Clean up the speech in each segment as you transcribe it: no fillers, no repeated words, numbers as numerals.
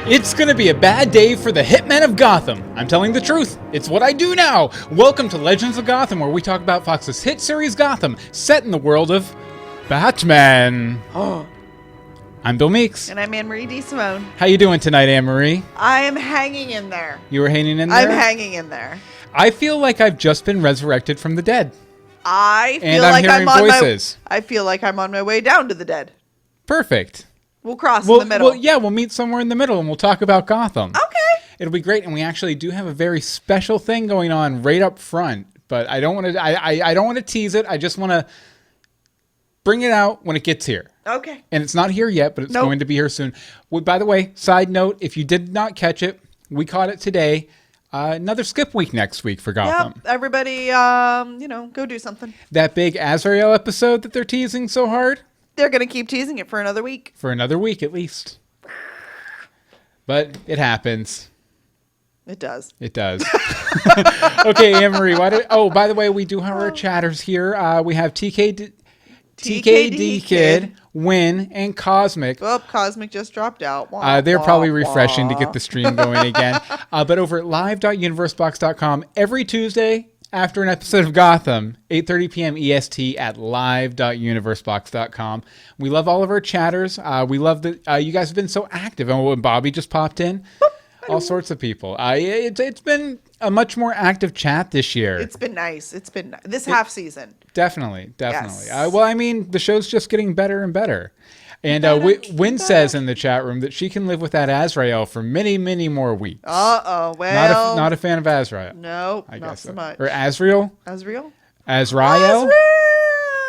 It's gonna be a bad day for the hitmen of Gotham. I'm telling the truth. It's what I do now. Welcome to Legends of Gotham, where we talk about Fox's hit series Gotham, set in the world of Batman. I'm Bill Meeks. And I'm Anne-Marie DeSimone. How you doing tonight, Anne-Marie? I am hanging in there. You were hanging in there? I'm hanging in there. I feel like I've just been resurrected from the dead. I feel like I'm on my way down to the dead. Perfect. We'll cross in the middle. We'll meet somewhere in the middle and we'll talk about Gotham. Okay. It'll be great, and we actually do have a very special thing going on right up front. But I don't want to. I don't want to tease it. I just want to bring it out when it gets here. Okay. And it's not here yet, but it's going to be here soon. Well, by the way, side note: if you did not catch it, we caught it today. Another skip week next week for Gotham. Yep. Everybody, go do something. That big Azrael episode that they're teasing so hard. They're going to keep teasing it for another week. For another week, at least. But it happens. It does. It does. Okay, Anne-Marie. By the way, we do have our chatters here. We have TKD Kid, Win, and Cosmic. Well, Cosmic just dropped out. They're probably refreshing to get the stream going again. But over at live.universebox.com, every Tuesday after an episode of Gotham, 8:30 p.m. EST at live.universebox.com. We love all of our chatters. We love that you guys have been so active. And when Bobby just popped in, all sorts of people. It's been a much more active chat this year. It's been nice. It's been this half season. Definitely. Yes. The show's just getting better and better. And Wynn says in the chat room that she can live with that Azrael for many, many more weeks. Uh-oh, well. Not a fan of Azrael. No, I not guess so much. Or Azrael? Azrael?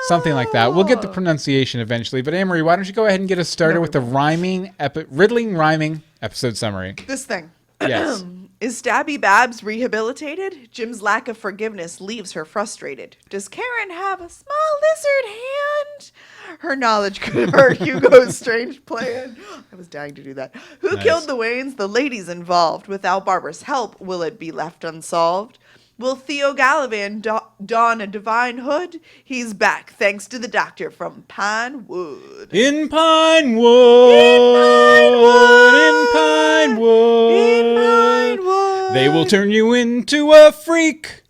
Something like that. We'll get the pronunciation eventually. But Anne-Marie, why don't you go ahead and get us started with the riddling rhyming episode summary. This thing. Yes. Is Stabby Babs rehabilitated? Jim's lack of forgiveness leaves her frustrated. Does Karen have a small lizard hand? Her knowledge could hurt Hugo's strange plan. I was dying to do that. Who killed the Waynes? The ladies involved. Without Barbara's help, will it be left unsolved? Will Theo Galavan don a divine hood? He's back, thanks to the doctor from Pinewood. In Pinewood. In Pinewood. In Pinewood. They will turn you into a freak.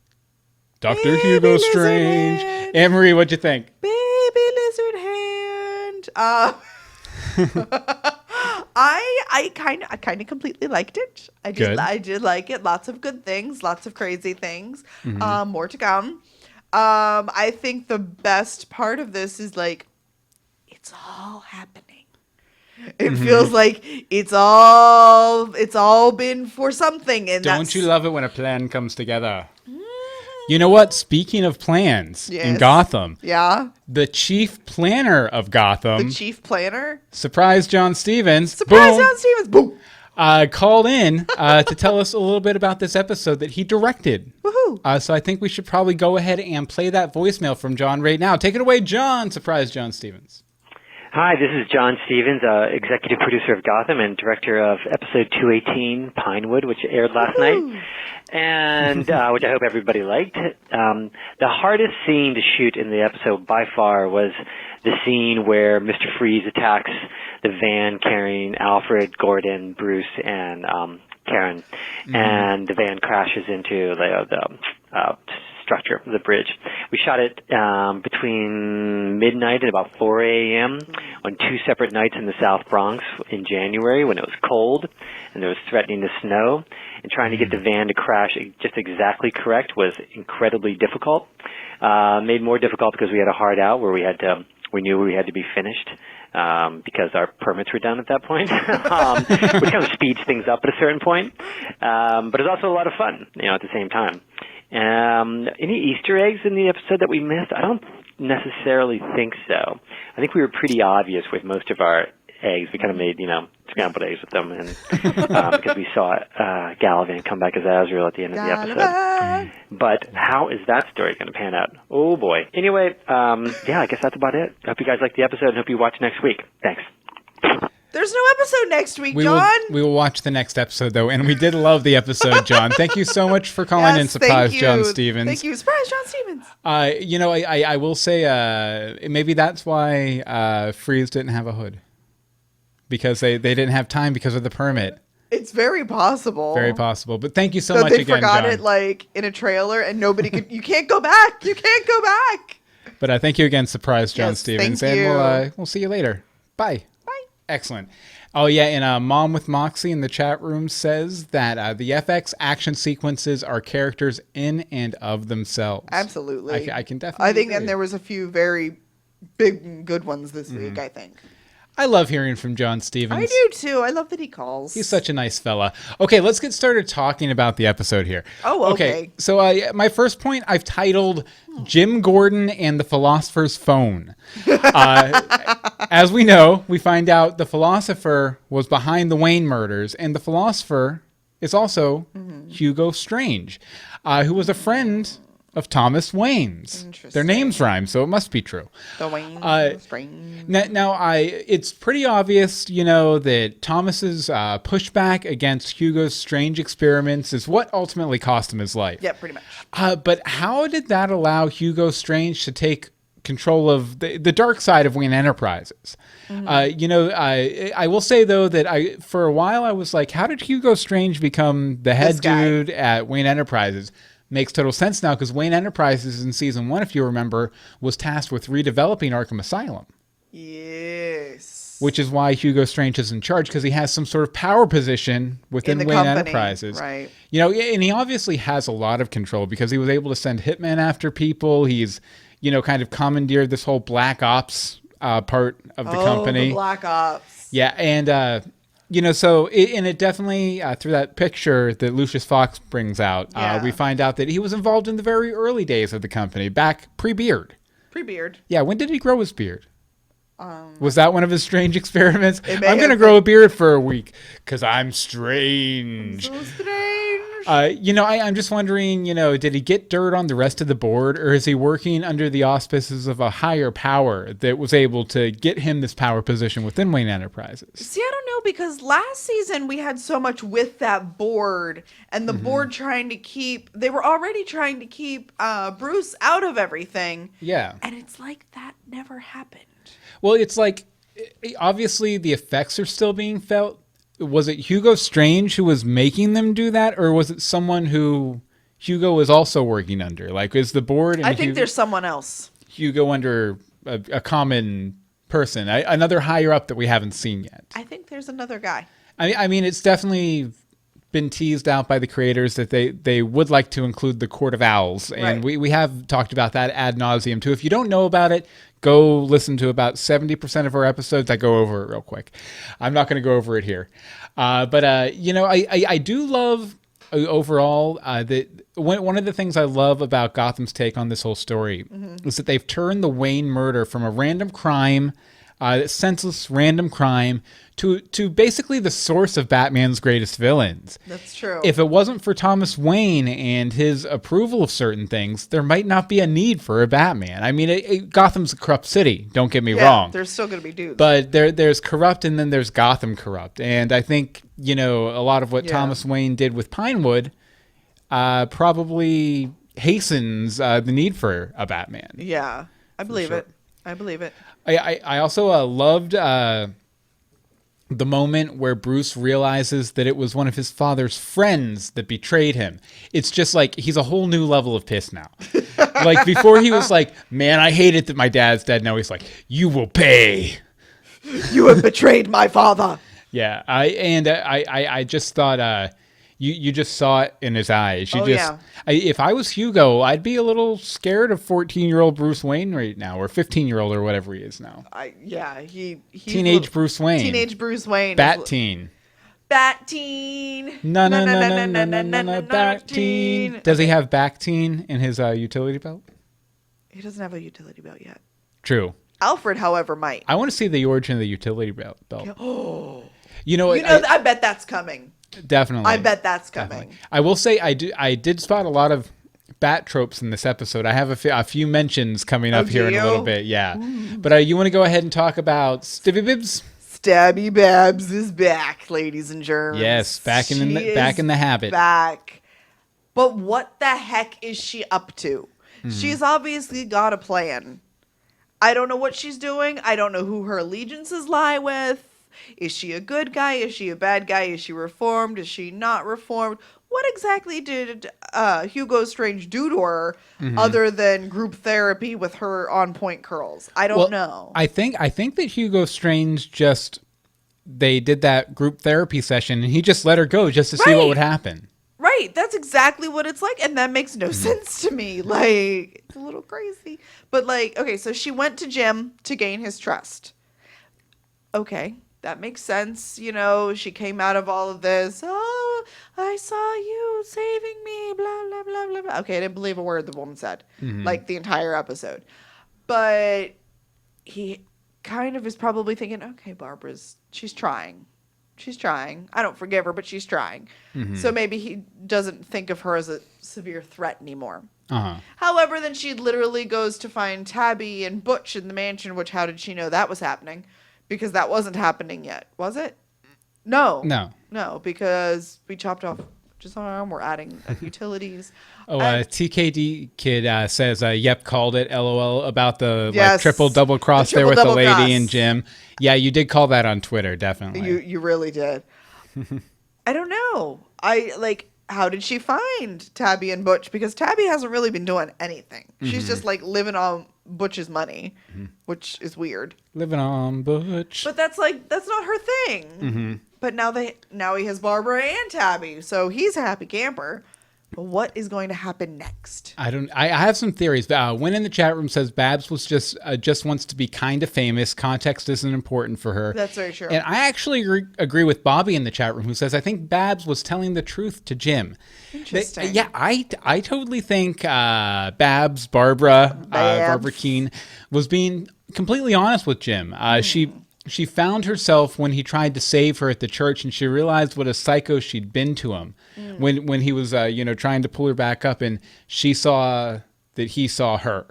Dr. Hugo Strange. Anne-Marie, what'd you think? Baby lizard hand. I kind of completely liked it. I did like it. Lots of good things, lots of crazy things. Mm-hmm. More to come. I think the best part of this is like it's all happening. It feels like it's all been for something. And don't you love it when a plan comes together? You know what? Speaking of plans in Gotham, the chief planner of Gotham, Surprise John Stevens, boom, called in to tell us a little bit about this episode that he directed. Woohoo! So I think we should probably go ahead and play that voicemail from John right now. Take it away, John. Surprise John Stevens. Hi, this is John Stevens, executive producer of Gotham and director of episode 218, Pinewood, which aired last night, and which I hope everybody liked. The hardest scene to shoot in the episode by far was the scene where Mr. Freeze attacks the van carrying Alfred, Gordon, Bruce, and Karen, and the van crashes into the structure of the bridge. We shot it between midnight and about 4 a.m. on two separate nights in the South Bronx in January when it was cold and there was threatening to snow. And trying to get the van to crash just exactly correct was incredibly difficult. Made more difficult because we had a hard out where we knew we had to be finished because our permits were done at that point, which kind of speeds things up at a certain point. But it's also a lot of fun, at the same time. Any Easter eggs in the episode that we missed? I don't necessarily think so. I think we were pretty obvious with most of our eggs. We kind of made, scrambled eggs with them, and because we saw Galavan come back as Azrael at the end of the episode. But how is that story going to pan out? Oh boy. Anyway, I guess that's about it. I hope you guys like the episode and hope you watch next week. Thanks. There's no episode next week, John. We will watch the next episode, though, and we did love the episode, John. Thank you so much for calling in, Surprise John Stevens. Thank you, Surprise John Stevens. I will say maybe that's why Freeze didn't have a hood. Because they didn't have time because of the permit. It's very possible. Very possible. But thank you so So much they again, forgot John. it like in a trailer, and nobody could. You can't go back. You can't go back. But thank you again, surprise John Yes, Stevens, thank and you. we'll see you later. Bye. Bye. Excellent. Oh yeah, and Mom with Moxie in the chat room says that the FX action sequences are characters in and of themselves. Absolutely. I can definitely. I think, agree. and there was a few very big and good ones this week. I think. I love hearing from John Stevens. I do too. I love that he calls. He's such a nice fella. Okay, let's get started talking about the episode here. Oh, okay. So my first point I've titled Jim Gordon and the Philosopher's Phone. As we know, we find out the Philosopher was behind the Wayne murders, and the Philosopher is also Hugo Strange, who was a friend of Thomas Wayne's. Their names rhyme, so it must be true. The Wayne Strange. Now, it's pretty obvious, that Thomas's pushback against Hugo's strange experiments is what ultimately cost him his life. Yeah, pretty much. But how did that allow Hugo Strange to take control of the dark side of Wayne Enterprises? I will say, though, that for a while I was like, how did Hugo Strange become the head dude at Wayne Enterprises? Makes total sense now, because Wayne Enterprises in season 1, if you remember, was tasked with redeveloping Arkham Asylum. Yes. Which is why Hugo Strange is in charge, because he has some sort of power position within Wayne company, Enterprises. Right. And he obviously has a lot of control, because he was able to send hitmen after people. He's, kind of commandeered this whole Black Ops part of the company. The Black Ops. Yeah, and it definitely, through that picture that Lucius Fox brings out, we find out that he was involved in the very early days of the company, back pre-beard. Pre-beard. Yeah, when did he grow his beard? Was that one of his strange experiments? I'm going to been. grow a beard for a week, because I'm strange. So strange. I'm just wondering, did he get dirt on the rest of the board, or is he working under the auspices of a higher power that was able to get him this power position within Wayne Enterprises? See, I don't know, because last season we had so much with that board, and the board they were already trying to keep Bruce out of everything. Yeah. And it's like that never happened. Well, it's like, obviously the effects are still being felt. Was it Hugo Strange who was making them do that, or was it someone who Hugo is also working under? Like, is the board and I think there's someone else. Hugo under a common person, another higher up that we haven't seen yet? I think there's another guy. I mean, it's definitely been teased out by the creators that they would like to include the Court of Owls, and we have talked about that ad nauseum too. If you don't know about it, go listen to about 70% of our episodes. I go over it real quick. I'm not going to go over it here. But I do love overall that one of the things I love about Gotham's take on this whole story is that they've turned the Wayne murder from a random crime, senseless random crime, to basically the source of Batman's greatest villains. That's true. If it wasn't for Thomas Wayne and his approval of certain things, there might not be a need for a Batman. I mean, Gotham's a corrupt city, don't get me wrong. There's still going to be dudes. But there's corrupt, and then there's Gotham corrupt. And I think, a lot of what Thomas Wayne did with Pinewood probably hastens the need for a Batman. Yeah, I believe it. I believe it. I also loved the moment where Bruce realizes that it was one of his father's friends that betrayed him. It's just like he's a whole new level of piss now. Like, before he was like, man, I hate it that my dad's dead. Now he's like, you will pay. You have betrayed my father. Yeah, I just thought you just saw it in his eyes. If I was Hugo, I'd be a little scared of 14-year-old Bruce Wayne right now, or 15-year-old, or whatever he is now. Teenage Bruce Wayne. Teenage Bruce Wayne. Bat teen. Bat teen. No, Bat teen. Does he have back teen in his utility belt? He doesn't have a utility belt yet. True. Alfred, however, might. I want to see the origin of the utility belt. Oh. I bet that's coming. Definitely. I bet that's coming. Definitely. I will say I did spot a lot of bat tropes in this episode. I have a few mentions coming up here in a little bit. Yeah. But you want to go ahead and talk about Stabby Babs? Stabby Babs is back, ladies and germs. Yes, back in the habit. Back. But what the heck is she up to? She's obviously got a plan. I don't know what she's doing. I don't know who her allegiances lie with. Is she a good guy? Is she a bad guy? Is she reformed? Is she not reformed? What exactly did Hugo Strange do to her other than group therapy with her on point curls? I don't know. I think that Hugo Strange they did that group therapy session and he just let her go just to see what would happen. Right. That's exactly what it's like. And that makes no sense to me. Like, it's a little crazy. But like, okay, so she went to Jim to gain his trust. Okay. That makes sense. You know, she came out of all of this. Oh, I saw you saving me. Blah, blah, blah, blah, blah. Okay. I didn't believe a word the woman said. Like the entire episode. But he kind of is probably thinking, okay, she's trying. She's trying. I don't forgive her, but she's trying. So maybe he doesn't think of her as a severe threat anymore. However, then she literally goes to find Tabby and Butch in the mansion, which how did she know that was happening? Because that wasn't happening yet, was it? No, because we chopped off Butch's arm. We're adding utilities. TKD kid says, yep, called it, LOL, about the like, triple double cross there with the lady and Jim. Yeah, you did call that on Twitter, definitely. You really did. I don't know. How did she find Tabby and Butch? Because Tabby hasn't really been doing anything. She's just like living on Butch's money, which is weird. Living on Butch. But that's not her thing. But now he has Barbara and Tabby, so he's a happy camper. But what is going to happen next? I have some theories. Wynn in the chat room says Babs was just wants to be kind of famous. Context isn't important for her. That's very true. And I actually agree with Bobby in the chat room who says I think Babs was telling the truth to Jim. Interesting. I totally think Barbara Keene was being completely honest with Jim. She found herself when he tried to save her at the church, and she realized what a psycho she'd been to him when he was, trying to pull her back up, and she saw that he saw her,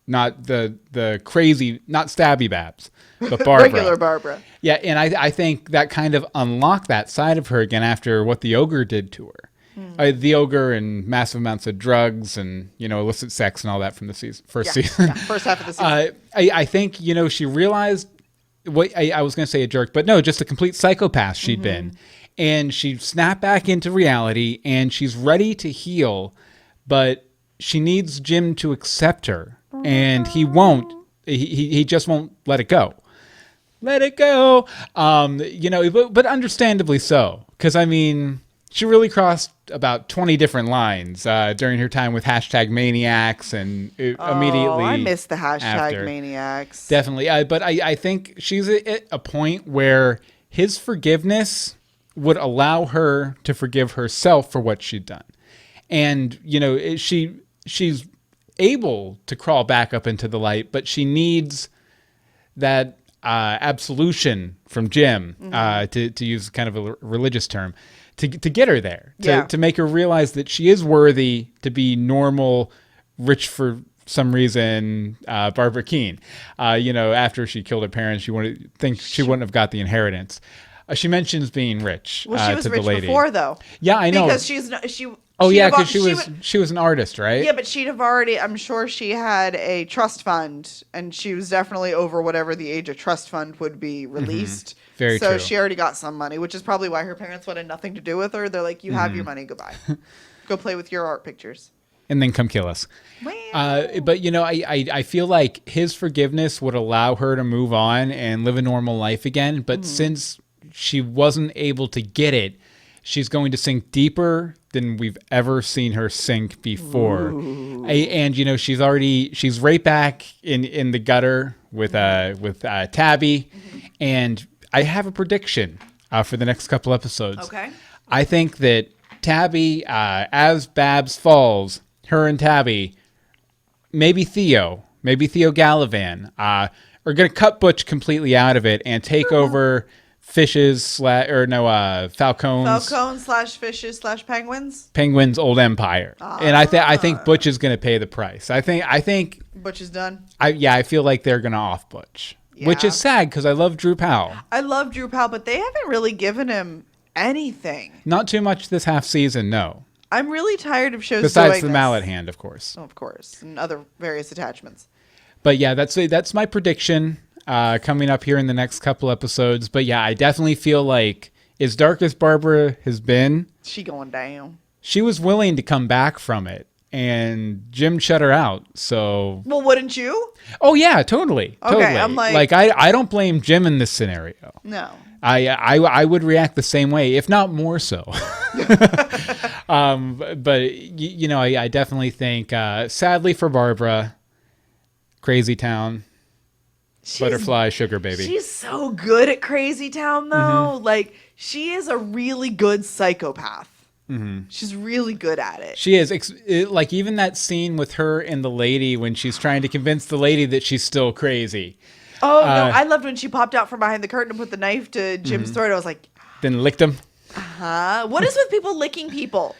not the crazy, not Stabby Babs, but Barbara. Regular Barbara. Yeah, and I think that kind of unlocked that side of her again after what the ogre did to her. The ogre and massive amounts of drugs and, illicit sex and all that from the first season. Yeah, first half of the season. I think, she realized what I was going to say a jerk, but no, just a complete psychopath she'd been. And she snapped back into reality and she's ready to heal, but she needs Jim to accept her and he won't. He just won't let it go. Let it go. But understandably so. Because, she really crossed about 20 different lines during her time with #maniacs and immediately I miss the after. #maniacs. Definitely. But I think she's at a point where his forgiveness would allow her to forgive herself for what she'd done. And, she's able to crawl back up into the light, but she needs that absolution from Jim, to use kind of a religious term, to get her there, to make her realize that she is worthy to be normal, rich for some reason, Barbara Keene. After she killed her parents, she wouldn't have got the inheritance. She mentions being rich. Well, she was to rich the lady. Before, though. Yeah, I know. Because she's not, she. Oh yeah, because she was an artist, right? Yeah, but she'd have already. I'm sure she had a trust fund, and she was definitely over whatever the age of trust fund would be released. Very true. So she already got some money, which is probably why her parents wanted nothing to do with her. They're like, "You have your money. Goodbye. Go play with your art pictures." And then come kill us. But I feel like his forgiveness would allow her to move on and live a normal life again. But since she wasn't able to get it, she's going to sink deeper than we've ever seen her sink before. And she's right back in the gutter with Tabby. And I have a prediction for the next couple episodes. Okay. I think that Tabby, as Babs falls, her and Tabby, maybe Theo Galavan, are going to cut Butch completely out of it and take over Falcons/fishes/penguins. Penguins' old empire, and I think Butch is going to pay the price. I think Butch is done. I feel like they're going to off Butch, which is sad because I love Drew Powell. But they haven't really given him anything. Not too much this half season, no. I'm really tired of shows besides the mallet hand, of course. Oh, of course, and other various attachments. But yeah, that's my prediction. coming up here in the next couple episodes. But yeah, I definitely feel like as dark as Barbara has been, She going down. she was willing to come back from it. And Jim shut her out. So, Well, wouldn't you? oh yeah, totally. Okay, Totally. I'm like- I don't blame Jim in this scenario. No. I would react the same way, if not more so. But I definitely think, sadly for Barbara, Crazy Town, Butterfly, Sugar Baby. She's so good at Crazy Town, though. Like, she is a really good psychopath. She's really good at it. She is. Like, even that scene with her and the lady when she's trying to convince the lady that she's still crazy. Oh, no, I loved when she popped out from behind the curtain and put the knife to Jim's throat. I was like, Then licked him. what is with people licking people?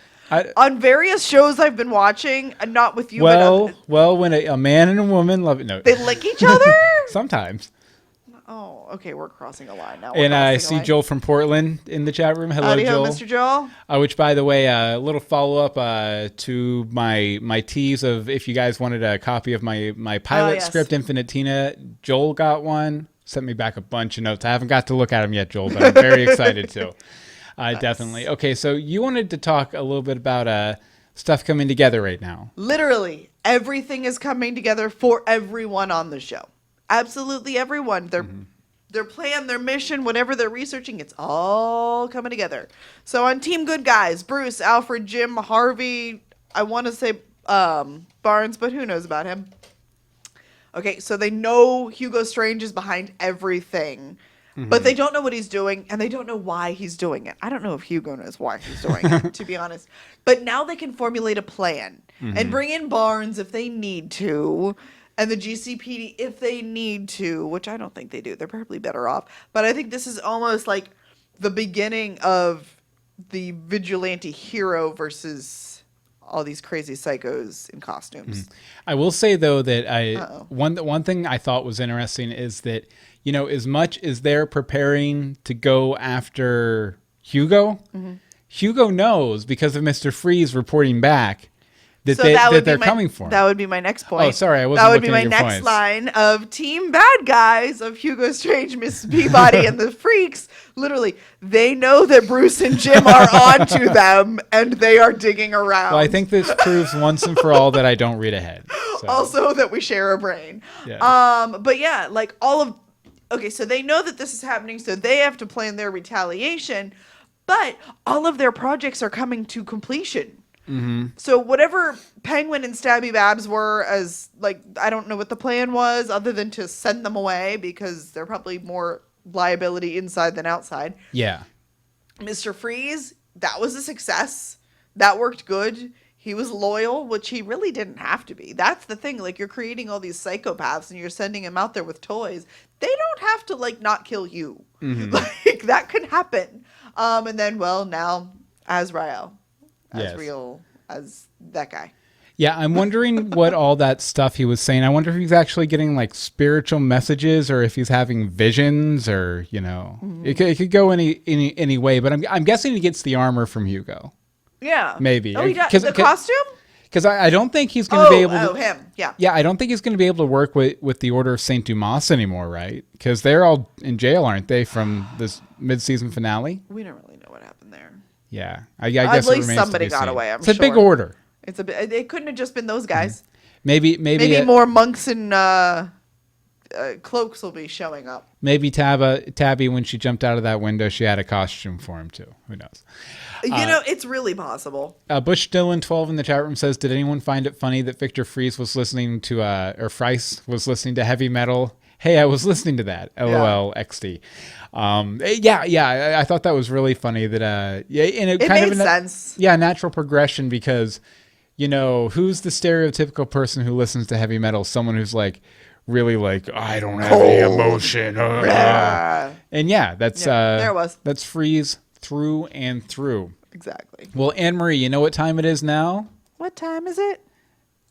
On various shows I've been watching, and not with you, well, but when a man and a woman love it. No. they lick each other? Sometimes. Oh, okay, we're crossing a line now. And I see Joel from Portland in the chat room. Hello, Howdy, Joel. Mr. Joel. Which, by the way, a little follow-up to my tease of if you guys wanted a copy of my pilot script, Infinite Tina, Joel got one. Sent me back a bunch of notes. I haven't got to look at them yet, Joel, but I'm very excited to. Nice. Definitely. Okay, so you wanted to talk a little bit about stuff coming together right now. Literally, everything is coming together for everyone on the show. Absolutely everyone. Their plan, their mission, whatever they're researching, it's all coming together. So on Team Good Guys, Bruce, Alfred, Jim, Harvey, I want to say Barnes, but who knows about him? Okay, so they know Hugo Strange is behind everything, but they don't know what he's doing, and they don't know why he's doing it. I don't know if Hugo knows why he's doing it, to be honest. But now they can formulate a plan and bring in Barnes if they need to, and the GCPD if they need to, which I don't think they do. They're probably better off. But I think this is almost like the beginning of the vigilante hero versus all these crazy psychos in costumes. I will say, though, that one thing I thought was interesting is that, as much as they're preparing to go after Hugo, Hugo knows because of Mr. Freeze reporting back that they're coming for him. That would be my next point. Oh, sorry, I wasn't looking at your That would be my next line of Team Bad Guys of Hugo Strange, Miss Peabody, and the Freaks. Literally, they know that Bruce and Jim are onto them, and they are digging around. Well, I think this proves once and for all that I don't read ahead. So. Also, that we share a brain. Yeah. But yeah, like okay, so they know that this is happening, so they have to plan their retaliation, but all of their projects are coming to completion. So whatever Penguin and Stabby Babs were, as I don't know what the plan was other than to send them away because they're probably more liability inside than outside. Yeah. Mr. Freeze, that was a success. That worked good. He was loyal, which he really didn't have to be. That's the thing. You're creating all these psychopaths and you're sending them out there with toys. They don't have to not kill you. That could happen. And then, now Azrael. Real as that guy. Yeah, I'm wondering what all that stuff he was saying. I wonder if he's actually getting spiritual messages or if he's having visions or, it could go any way. But I'm guessing he gets the armor from Hugo. Yeah. Maybe. Oh, he got the costume? Because I don't think he's going to be able to... Oh, him. Yeah. Yeah, I don't think he's going to be able to work with the Order of St. Dumas anymore, right? Because they're all in jail, aren't they, from this mid-season finale? We don't really know what happened there. Yeah, I guess at least somebody got away. It's a big order. It couldn't have just been those guys. Maybe more monks and cloaks will be showing up. Maybe Tabby, when she jumped out of that window, she had a costume for him too. Who knows? It's really possible. Bush Dylan 12 in the chat room says, "Did anyone find it funny that Victor Fries was listening to or Fries was listening to heavy metal?" Hey, I was listening to that. LOL XD. I thought that was really funny that and it kind made of sense. Yeah, natural progression because who's the stereotypical person who listens to heavy metal? Someone who's really I don't have any emotion. And that's there it was. That's Freeze through and through. Exactly. Well, Anne-Marie, you know what time it is now? What time is it?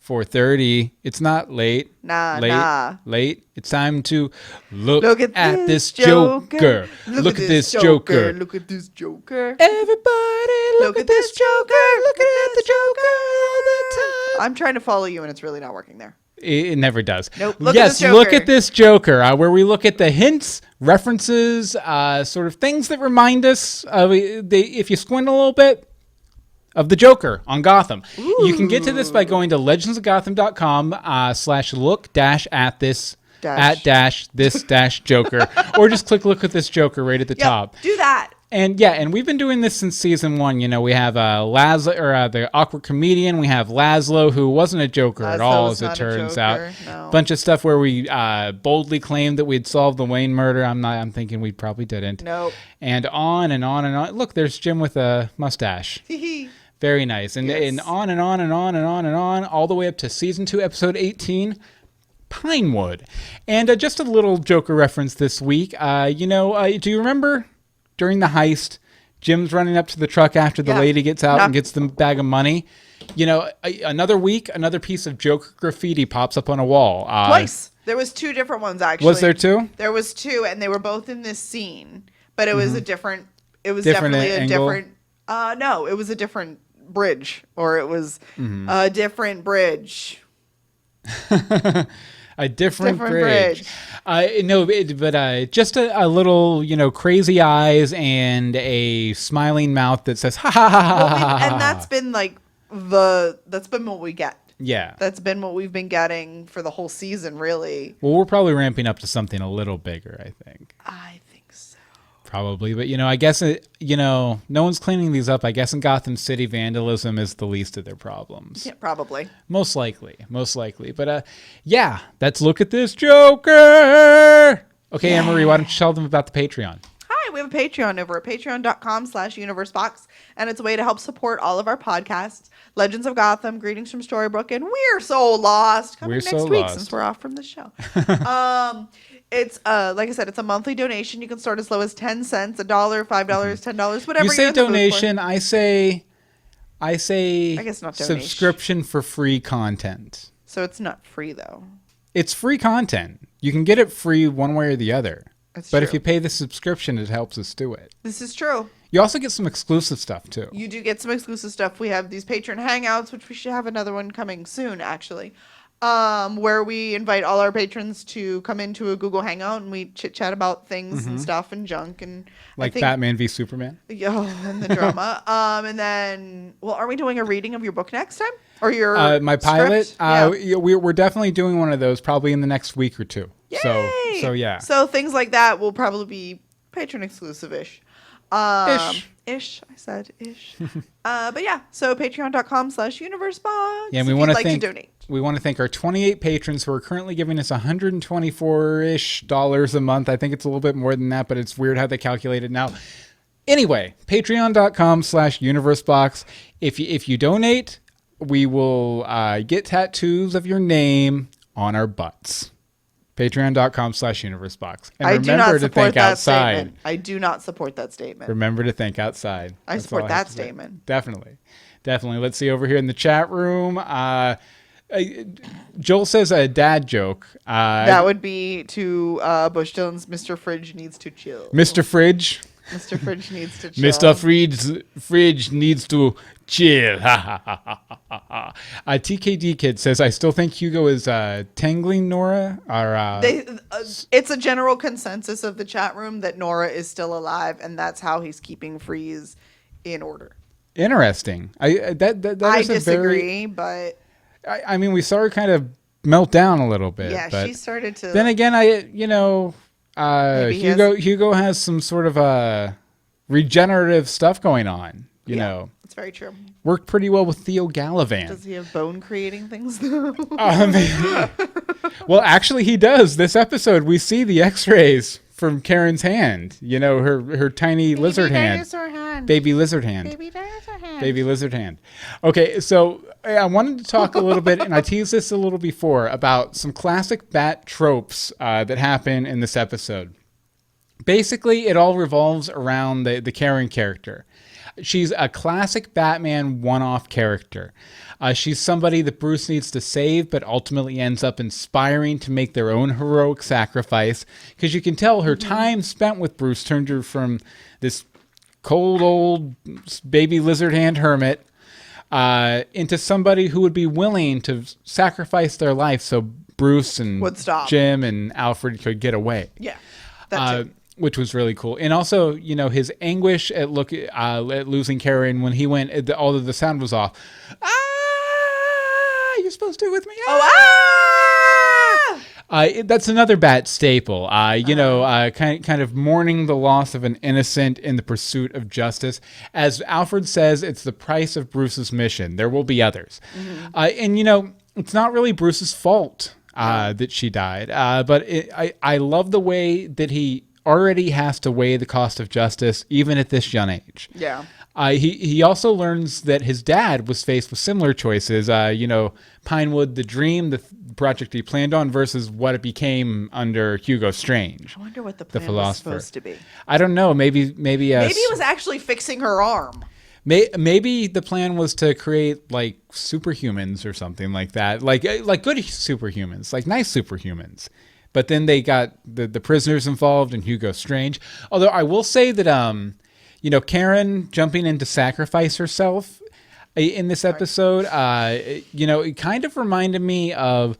4:30. It's not late. Late. It's time to look at this Joker. Look at this Joker. Look at this Joker. Everybody look at this Joker. Looking at the Joker all the time. I'm trying to follow you and it's really not working there. It never does. Nope. Yes, look at this Joker, where we look at the hints, references, sort of things that remind us of, if you squint a little bit, of the Joker on Gotham. Ooh. You can get to this by going to legendsofgotham.com/look-at this-Joker, or just click look at this Joker right at the top. Do that. And we've been doing this since season 1. You know, we have Laszlo, or the awkward comedian. We have Laszlo, who wasn't a Joker at all, as it turns out. No. Bunch of stuff where we boldly claimed that we'd solved the Wayne murder. I'm thinking we probably didn't. Nope. And on and on and on. Look, there's Jim with a mustache. Very nice. And on and on and on and on and on, all the way up to season 2, episode 18. Pinewood. And just a little Joker reference this week. Do you remember during the heist, Jim's running up to the truck after the lady gets out and gets the bag of money? You know, another week, another piece of Joker graffiti pops up on a wall. Twice. There was 2 different ones, actually. Was there 2? There was 2, and they were both in this scene. But it was a different... It was definitely a different... No, it was a different bridge. Or it was a different bridge. A different bridge. Just a little, crazy eyes and a smiling mouth that says ha ha ha ha. And that's been that's been what we get. Yeah. That's been what we've been getting for the whole season, really. Well, we're probably ramping up to something a little bigger, I think. I think so. Probably, but I guess no one's cleaning these up. I guess in Gotham City, vandalism is the least of their problems. Yeah, probably. Most likely. But let's look at this Joker. Okay, Anne-Marie, why don't you tell them about the Patreon? Hi, we have a Patreon over at patreon.com/universebox, and it's a way to help support all of our podcasts. Legends of Gotham, Greetings from Storybrooke, and We're So Lost coming next week since we're off from the show. It's like I said, it's a monthly donation. You can start as low as 10 cents, $1, $5, $10, whatever. You say donation, I say I guess not donation. Subscription for free content. So it's not free though. It's free content. You can get it free one way or the other. That's but true. If you pay the subscription, it helps us do it. This is true. You also get some exclusive stuff too. You do get some exclusive stuff. We have these patron hangouts, which we should have another one coming soon, actually. Where we invite all our patrons to come into a Google Hangout and we chit chat about things and stuff and junk and like Batman v Superman. Yeah, and the drama. And then, are we doing a reading of your book next time or your my pilot? We're definitely doing one of those probably in the next week or 2. Yay! So yeah. So things like that will probably be patron exclusive-ish. Ish. I said ish. But yeah, so patreon.com/universebox. Yeah, and we want to donate. We want to thank our 28 patrons who are currently giving us $124-ish a month. I think it's a little bit more than that, but it's weird how they calculate it now. Anyway, patreon.com/universebox. If you donate, we will get tattoos of your name on our butts. Patreon.com/universebox. And remember to think outside. I do not support that statement. Remember to think outside. I support that statement. Definitely. Let's see over here in the chat room. Joel says a dad joke. That would be to Bush Dillon's Mr. Fridge Needs to Chill. Mr. Fridge? Mr. Fridge needs to chill. Mr. Fridge needs to chill. TKD Kid says, I still think Hugo is tangling Nora. It's a general consensus of the chat room that Nora is still alive, and that's how he's keeping Freeze in order. Interesting. I disagree, but... I mean, we saw her kind of melt down a little bit. Yeah, but she started to... Then again, Hugo has some sort of regenerative stuff going on, you know. It's very true. Worked pretty well with Theo Galavan. Does he have bone creating things though? Well, actually he does. This episode we see the x-rays from Karen's hand. You know, her tiny lizard hand. Baby lizard hand. Baby lizard hand. Okay, so I wanted to talk a little bit, and I teased this a little before, about some classic Bat tropes that happen in this episode. Basically, it all revolves around the Karen character. She's a classic Batman one-off character. She's somebody that Bruce needs to save, but ultimately ends up inspiring to make their own heroic sacrifice. Because you can tell her time spent with Bruce turned her from this cold old baby lizard hand hermit into somebody who would be willing to sacrifice their life so Bruce and Would stop. Jim and Alfred could get away. Yeah. That's it. Which was really cool. And also, his anguish at losing Karen when he went, although the sound was off. You're supposed to with me. That's another Bat staple. Kind of mourning the loss of an innocent in the pursuit of justice. As Alfred says, it's the price of Bruce's mission. There will be others. And it's not really Bruce's fault that she died. But I love the way that he already has to weigh the cost of justice, even at this young age. Yeah. He also learns that his dad was faced with similar choices. Pinewood, the dream, the project he planned on, versus what it became under Hugo Strange. I wonder what the plan was Philosopher. supposed to be. I don't know. Maybe it was actually fixing her arm. Maybe the plan was to create like superhumans or something like that, like good superhumans, like nice superhumans. But then they got the prisoners involved and Hugo Strange. Although I will say that Karen jumping in to sacrifice herself in this episode, it kind of reminded me of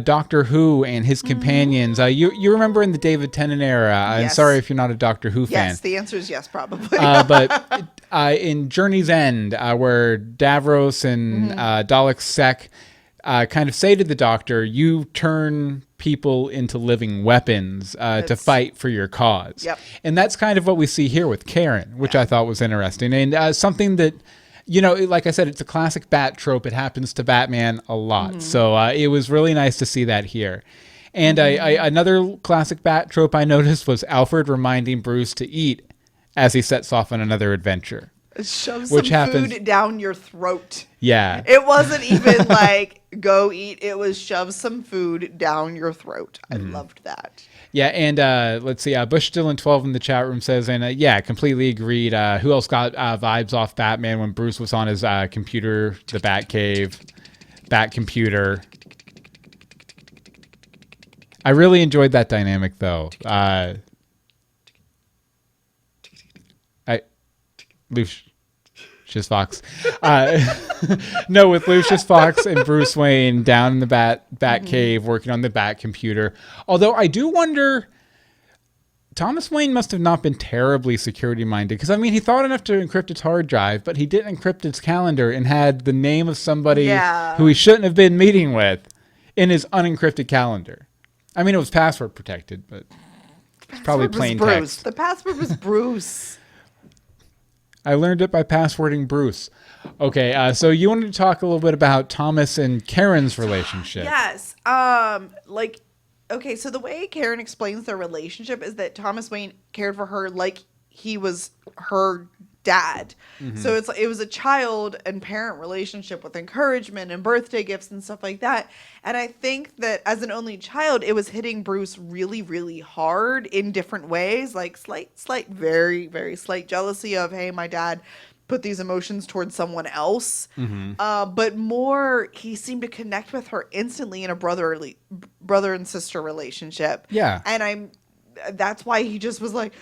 Doctor Who and his companions. You remember in the David Tennant era? I'm sorry if you're not a Doctor Who fan. Yes, the answer is yes, probably. But in Journey's End, where Davros and Dalek Sek kind of say to the Doctor, you turn people into living weapons to fight for your cause. Yep. And that's kind of what we see here with Karen, which I thought was interesting. And something that, like I said, it's a classic Bat trope. It happens to Batman a lot. So it was really nice to see that here. And another classic Bat trope I noticed was Alfred reminding Bruce to eat as he sets off on another adventure. Shove some food down your throat. Yeah. It wasn't even like, go eat. It was shove some food down your throat. I loved that. Yeah, and let's see. Bush Dylan 12 in the chat room says, and completely agreed. Who else got vibes off Batman when Bruce was on his computer, the Bat computer? I really enjoyed that dynamic, though. Lucius Fox. No, with Lucius Fox and Bruce Wayne down in the Bat cave working on the Bat computer. Although I do wonder, Thomas Wayne must have not been terribly security minded, because he thought enough to encrypt his hard drive, but he didn't encrypt his calendar and had the name of somebody who he shouldn't have been meeting with in his unencrypted calendar. It was password protected, but it's probably plain text. The password was Bruce. I learned it by passwording Bruce. Okay, so you wanted to talk a little bit about Thomas and Karen's relationship. Yes. Okay, so the way Karen explains their relationship is that Thomas Wayne cared for her like he was her dad. So it was a child and parent relationship with encouragement and birthday gifts and stuff like that. And I think that as an only child, it was hitting Bruce really, really hard in different ways, like slight, very, very slight jealousy of, hey, my dad put these emotions towards someone else. But more, he seemed to connect with her instantly in a brother and sister relationship. Yeah. And that's why he just was like,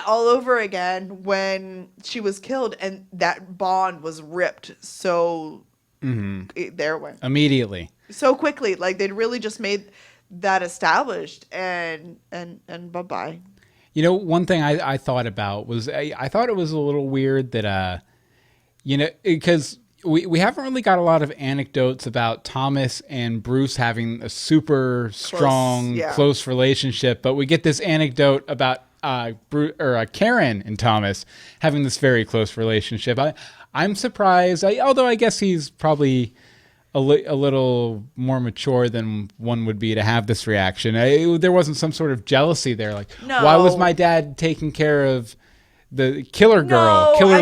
all over again when she was killed, and that bond was ripped there it went immediately, so quickly. Like they'd really just made that established, and bye-bye. One thing I thought about was I thought it was a little weird that because we haven't really got a lot of anecdotes about Thomas and Bruce having a super strong close relationship, but we get this anecdote about Karen and Thomas having this very close relationship. I'm surprised, although I guess he's probably a little more mature than one would be to have this reaction. There wasn't some sort of jealousy there, like, why was my dad taking care of the killer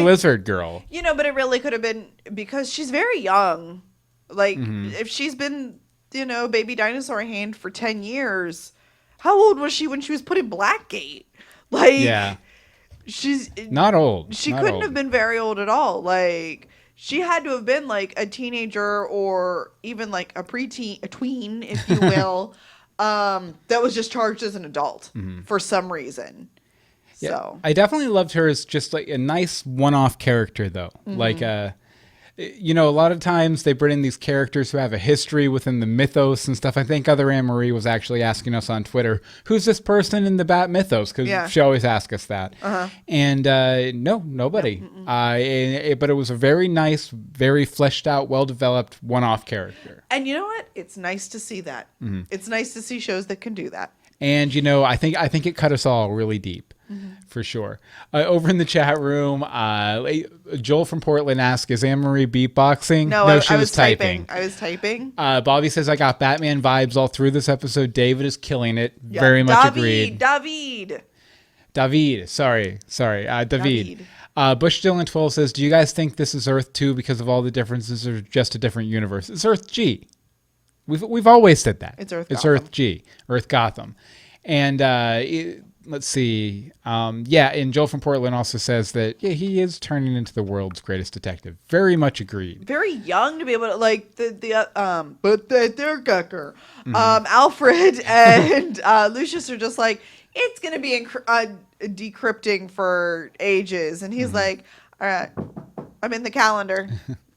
lizard girl? But it really could have been because she's very young. Like, if she's been, baby dinosaur hand for 10 years, how old was she when she was put in Blackgate? Like, she's not old. She couldn't have been very old at all. Like, she had to have been like a teenager or even like a tween, if you will, that was just charged as an adult for some reason. Yeah, so I definitely loved her as just like a nice one-off character, though. Like, you know, a lot of times they bring in these characters who have a history within the mythos and stuff. I think Other Anne Marie was actually asking us on Twitter, who's this person in the Bat mythos? Because she always asks us that. And no, nobody. But it was a very nice, very fleshed out, well-developed one-off character. And you know what? It's nice to see that. It's nice to see shows that can do that. And, you know, I think it cut us all really deep. For sure. Over in the chat room, Joel from Portland asks, is Anne-Marie beatboxing? No, she was typing. I was typing. Bobby says, I got Batman vibes all through this episode. David is killing it. Yeah. Very much agreed. David. Sorry. David. Bush Dylan 12 says, do you guys think this is Earth 2 because of all the differences or just a different universe? It's Earth G. We've always said that. It's Earth Earth G. Earth Gotham. And let's see. And Joel from Portland also says that he is turning into the world's greatest detective. Very much agreed. Very young to be able to like but they're Gucker. Alfred and Lucius are just like, it's gonna be decrypting for ages, and he's like, all right, I'm in the calendar.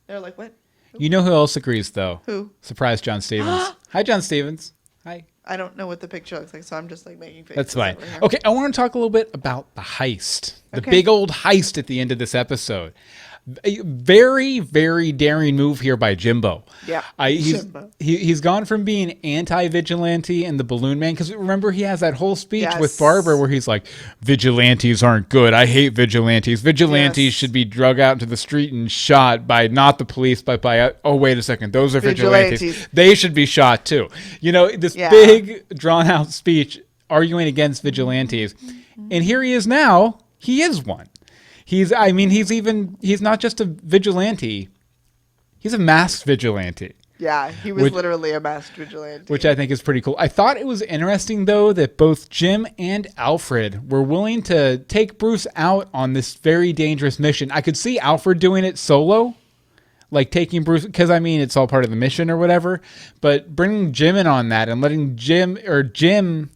They're like, what? You know who else agrees though? Who? Surprise, John Stevens. Hi, John Stevens. Hi. I don't know what the picture looks like, so I'm just like making faces. That's fine. Okay, I want to talk a little bit about the heist. The big old heist at the end of this episode. A very, very daring move here by Jimbo. Yeah. He's gone from being anti-vigilante and the Balloon Man, because remember he has that whole speech with Barbara where he's like, vigilantes aren't good. I hate vigilantes. Vigilantes should be drug out into the street and shot by not the police, but by, oh, wait a second, those are vigilantes. They should be shot too. You know, this big drawn out speech arguing against vigilantes. And here he is now. He is one. He's not just a vigilante. He's a masked vigilante. Yeah, he was literally a masked vigilante. Which I think is pretty cool. I thought it was interesting, though, that both Jim and Alfred were willing to take Bruce out on this very dangerous mission. I could see Alfred doing it solo, like taking Bruce, because, it's all part of the mission or whatever. But bringing Jim in on that and letting Jim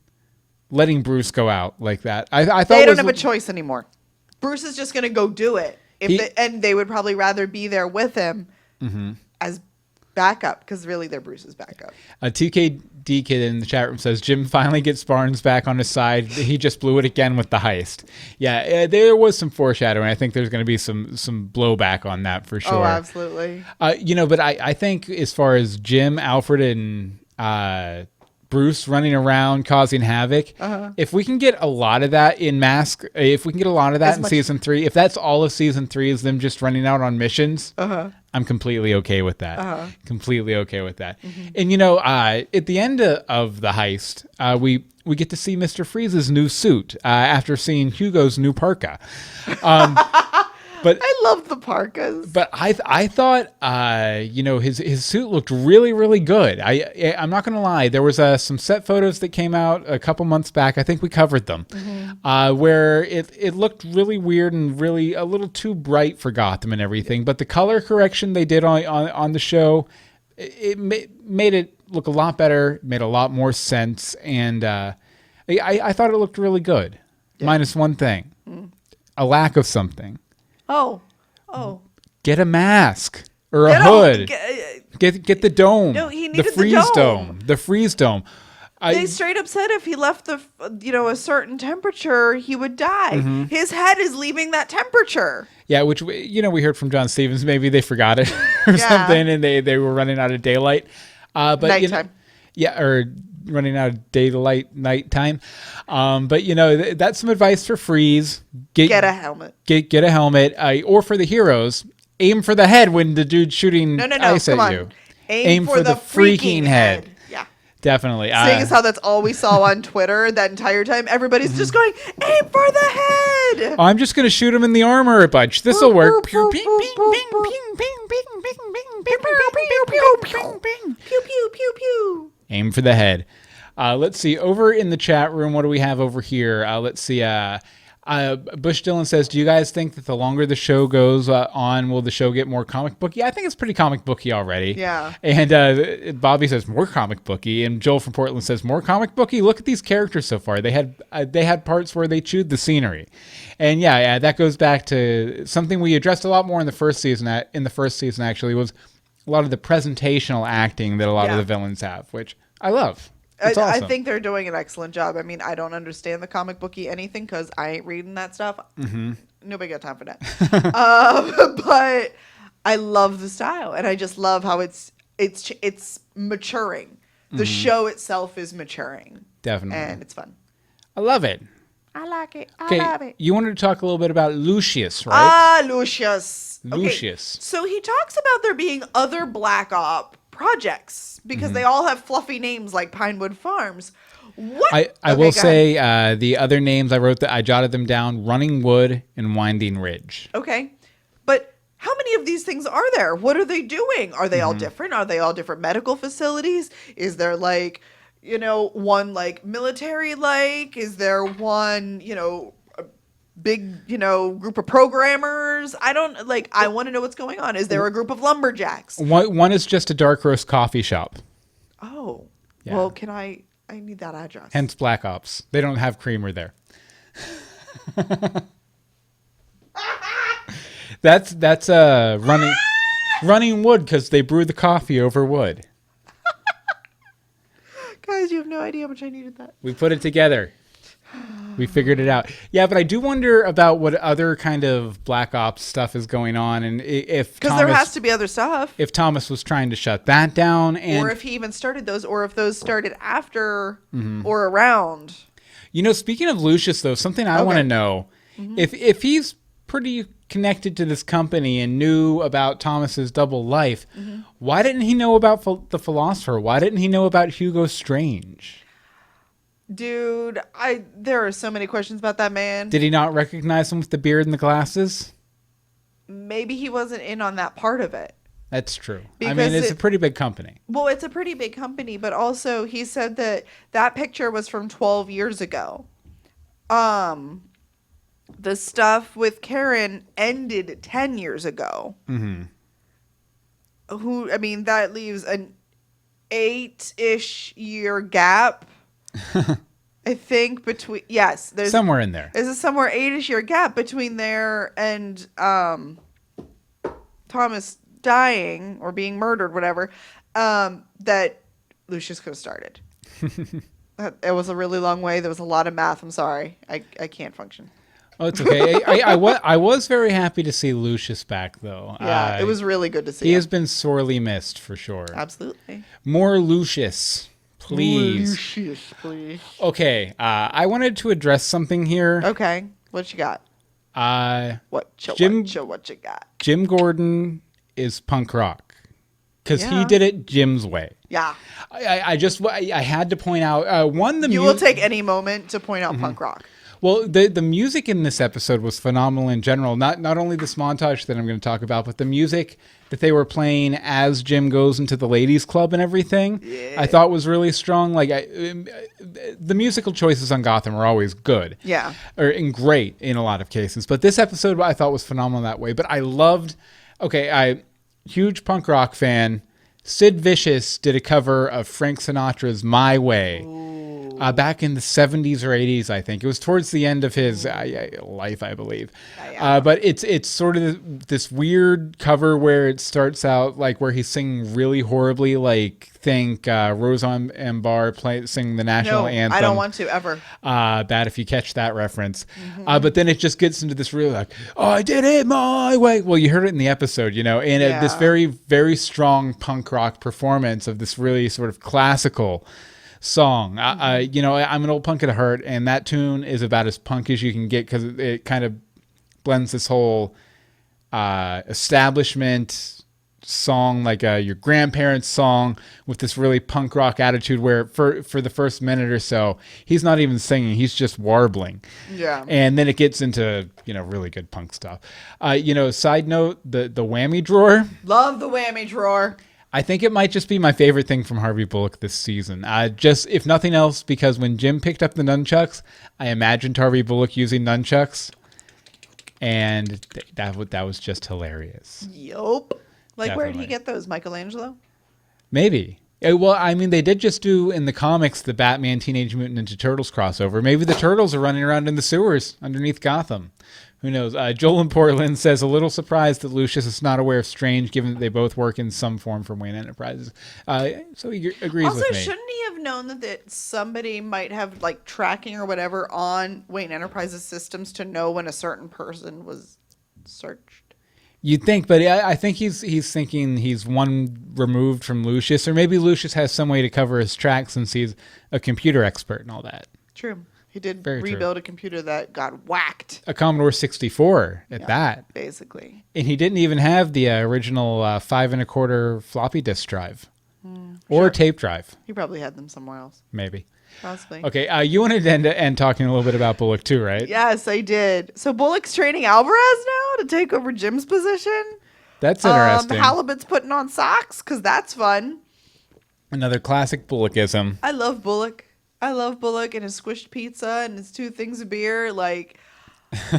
letting Bruce go out like that. I thought they don't have a choice anymore. Bruce is just going to go do it. And they would probably rather be there with him as backup, because really they're Bruce's backup. TKD Kid in the chat room says, Jim finally gets Barnes back on his side. He just blew it again with the heist. Yeah, there was some foreshadowing. I think there's going to be some blowback on that for sure. Oh, absolutely. But I think as far as Jim, Alfred, and Bruce running around causing havoc. If we can get a lot of that in Mask, if we can get a lot of that in season 3, if that's all of season 3 is them just running out on missions, I'm completely okay with that. Completely okay with that. And at the end of the heist, we get to see Mr. Freeze's new suit after seeing Hugo's new parka. But I love the parkas. But I thought, his suit looked really, really good. I'm not going to lie. There was some set photos that came out a couple months back. I think we covered them, where it looked really weird and really a little too bright for Gotham and everything. But the color correction they did on the show, it made it look a lot better, made a lot more sense, and I thought it looked really good. Minus one thing, a lack of something. Oh. Get a mask or a hood. Get the dome. No, he needed the freeze dome. The freeze dome. They straight up said if he left a certain temperature, he would die. His head is leaving that temperature. Yeah, which we heard from John Stevens. Maybe they forgot it or something, and they were running out of daylight. But nighttime. Or running out of daylight nighttime. But that's some advice for Freeze. Get a helmet. Get a helmet. Or for the heroes, aim for the head when the dude's shooting ice at you. Aim for the freaking head. Yeah. Definitely. Seeing as how that's all we saw on Twitter that entire time, everybody's just going, aim for the head. I'm just going to shoot him in the armor a bunch. This'll work. Pew, pew, pew, pew. Aim for the head. Let's see. Over in the chat room, what do we have over here? Let's see. Bush Dillon says, do you guys think that the longer the show goes on, will the show get more comic booky? I think it's pretty comic booky already. Yeah. And Bobby says more comic booky, and Joel from Portland says more comic booky. Look at these characters so far. They had parts where they chewed the scenery, and yeah, that goes back to something we addressed a lot more in the first season. Actually, was a lot of the presentational acting that a lot of the villains have, which I love. It's awesome. I think they're doing an excellent job. I mean, I don't understand the comic booky anything because I ain't reading that stuff. Mm-hmm. Nobody got time for that. But I love the style, and I just love how it's maturing. The show itself is maturing. Definitely. And it's fun. I love it. I like it. I love it. You wanted to talk a little bit about Lucius, right? Lucius. Lucius. Okay. So he talks about there being other Black Op projects because they all have fluffy names like Pinewood Farms. What? I will say the other names I jotted them down: Running Wood and Winding Ridge. Okay. But how many of these things are there? What are they doing? Are they all different? Are they all different medical facilities? Is there one military Is there one, a big, group of programmers? I want to know what's going on. Is there a group of lumberjacks? One is just a dark roast coffee shop. Oh. Yeah. Well, I need that address. Hence Black Ops. They don't have creamer there. That's running wood because they brew the coffee over wood. Guys, you have no idea how much I needed that. We put it together. We figured it out. Yeah, but I do wonder about what other kind of Black Ops stuff is going on, and because there has to be other stuff. If Thomas was trying to shut that down, or if he even started those, or if those started after or around. Speaking of Lucius, though, something I want to know: if he's pretty connected to this company and knew about Thomas's double life, why didn't he know about the Philosopher? Why didn't he know about Hugo Strange? Dude, there are so many questions about that man. Did he not recognize him with the beard and the glasses? Maybe he wasn't in on that part of it. That's true. Because it's a pretty big company. Well, it's a pretty big company, but also he said that picture was from 12 years ago. The stuff with Karen ended 10 years ago. Mm-hmm. That leaves an 8-ish year gap. I think there's somewhere in there. There's a somewhere 8-ish year gap between there and Thomas dying or being murdered, whatever. That Lucius could have started. It was a really long way. There was a lot of math. I'm sorry. I can't function. Oh, it's okay. I was very happy to see Lucius back, though. Yeah, it was really good to see him. He has been sorely missed, for sure. Absolutely. More Lucius. Please. Lucius, please. Okay, I wanted to address something here. Okay, what you got? What you got? Jim Gordon is punk rock because he did it Jim's way. Yeah. I had to point out you will take any moment to point out punk rock. Well, the music in this episode was phenomenal in general. Not only this montage that I'm going to talk about, but the music that they were playing as Jim goes into the ladies' club and everything, I thought was really strong. The musical choices on Gotham are always good. Yeah. And great in a lot of cases. But this episode I thought was phenomenal that way. But I loved, huge punk rock fan. Sid Vicious did a cover of Frank Sinatra's My Way. Back in the 70s or 80s, I think. It was towards the end of his life, I believe. But it's sort of this weird cover where it starts out where he's singing really horribly, Roseanne and Barr singing the national anthem. I don't want to, ever. Bad if you catch that reference. But then it just gets into this really I did it my way. Well, you heard it in the episode, and this very, very strong punk rock performance of this really sort of classical song. I'm an old punk at heart, and that tune is about as punk as you can get because it kind of blends this whole establishment song, your grandparents' song, with this really punk rock attitude where for the first minute or so, he's not even singing, he's just warbling. Yeah. And then it gets into, really good punk stuff. Side note, the whammy drawer. Love the whammy drawer. I think it might just be my favorite thing from Harvey Bullock this season. Just, if nothing else, because when Jim picked up the nunchucks, I imagined Harvey Bullock using nunchucks, and that was just hilarious. Yup. Like, where did he Definitely. get those? Michelangelo? Maybe. Well, I mean, they did just do in the comics the Batman Teenage Mutant Ninja Turtles crossover. Maybe the Turtles are running around in the sewers underneath Gotham. Who knows? Joel in Portland says, a little surprised that Lucius is not aware of Strange, given that they both work in some form for Wayne Enterprises. So he agrees Also, with me. shouldn't he have known that somebody might have, like, tracking or whatever on Wayne Enterprises systems to know when a certain person was searched? You'd think, but I think he's thinking he's one removed from Lucius, or maybe Lucius has some way to cover his tracks since he's a computer expert and all that. True. He did Very true. rebuild a computer that got whacked, A Commodore 64 at that. basically. And he didn't even have the original 5 1/4 floppy disk drive or Sure. tape drive, He probably had them somewhere else. maybe. Possibly. Okay, you wanted to end talking a little bit about Bullock too, right? Yes, I did. So Bullock's training Alvarez now to take over Jim's position. That's interesting. Halibut's putting on socks because that's fun. Another classic Bullockism. I love Bullock. I love Bullock and his squished pizza and his 2 things of beer. Like,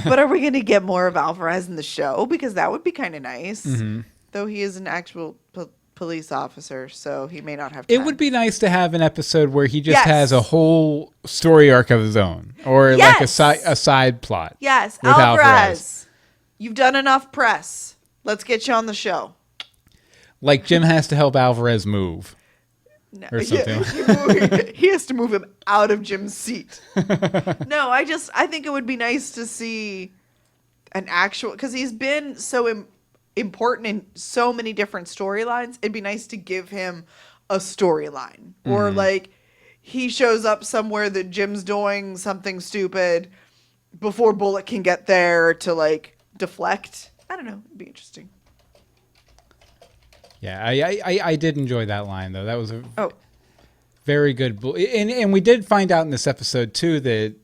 but are we going to get more of Alvarez in the show? Because that would be kind of nice. Mm-hmm. Though he is an actual police officer, so he may not have time. It would be nice to have an episode where he just Yes. has a whole story arc of his own, or like a side plot. Yes, with Alvarez. You've done enough press. Let's get you on the show. Like Jim has to help Alvarez move. No, Or something. he has to move him out of Jim's seat. No, I think it would be nice to see an actual, because he's been so important in so many different storylines. It'd be nice to give him a storyline, or like he shows up somewhere that Jim's doing something stupid before Bullock can get there to like deflect. I don't know. It'd be interesting. Yeah, I did enjoy that line though. That was a very good. And we did find out in this episode too that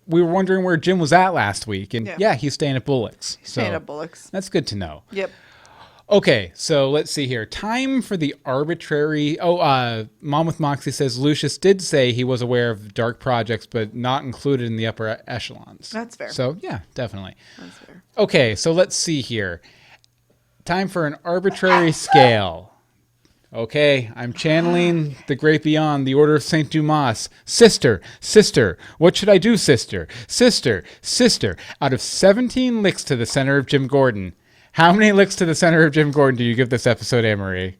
we were wondering where Jim was at last week, and yeah he's staying at Bullock's. Staying at Bullock's. That's good to know. Yep. Okay, so let's see here. Time for the arbitrary. Mom with Moxie says Lucius did say he was aware of dark projects, but not included in the upper echelons. That's fair. So yeah, definitely. That's fair. Okay, so let's see here. Time for an arbitrary scale. Okay, I'm channeling the great beyond, the Order of St. Dumas. Sister, sister, what should I do, sister? Sister, sister. Out of 17 licks to the center of Jim Gordon, how many licks to the center of Jim Gordon do you give this episode, Anne-Marie?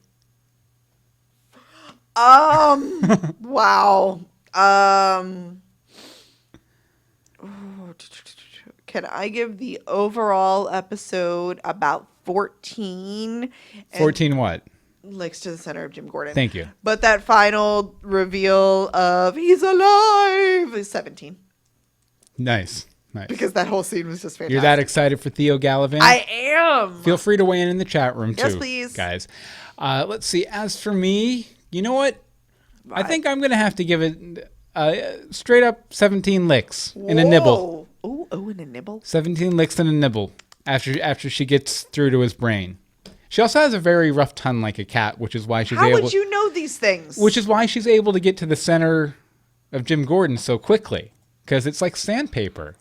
Wow. Can I give the overall episode about 14? 14 what? Licks to the center of Jim Gordon. Thank you. But that final reveal of he's alive is 17. Nice. Nice. Because that whole scene was just fantastic. You're that excited for Theo Galavan? I am. Feel free to weigh in the chat room, too. Yes, please. Guys. Let's see. As for me, you know what? I think I'm going to have to give it straight up 17 licks in a nibble. Oh, in a nibble? 17 licks in a nibble after she gets through to his brain. She also has a very rough tongue like a cat, which is why she's How able... would you know these things? Which is why she's able to get to the center of Jim Gordon so quickly. Because it's like sandpaper.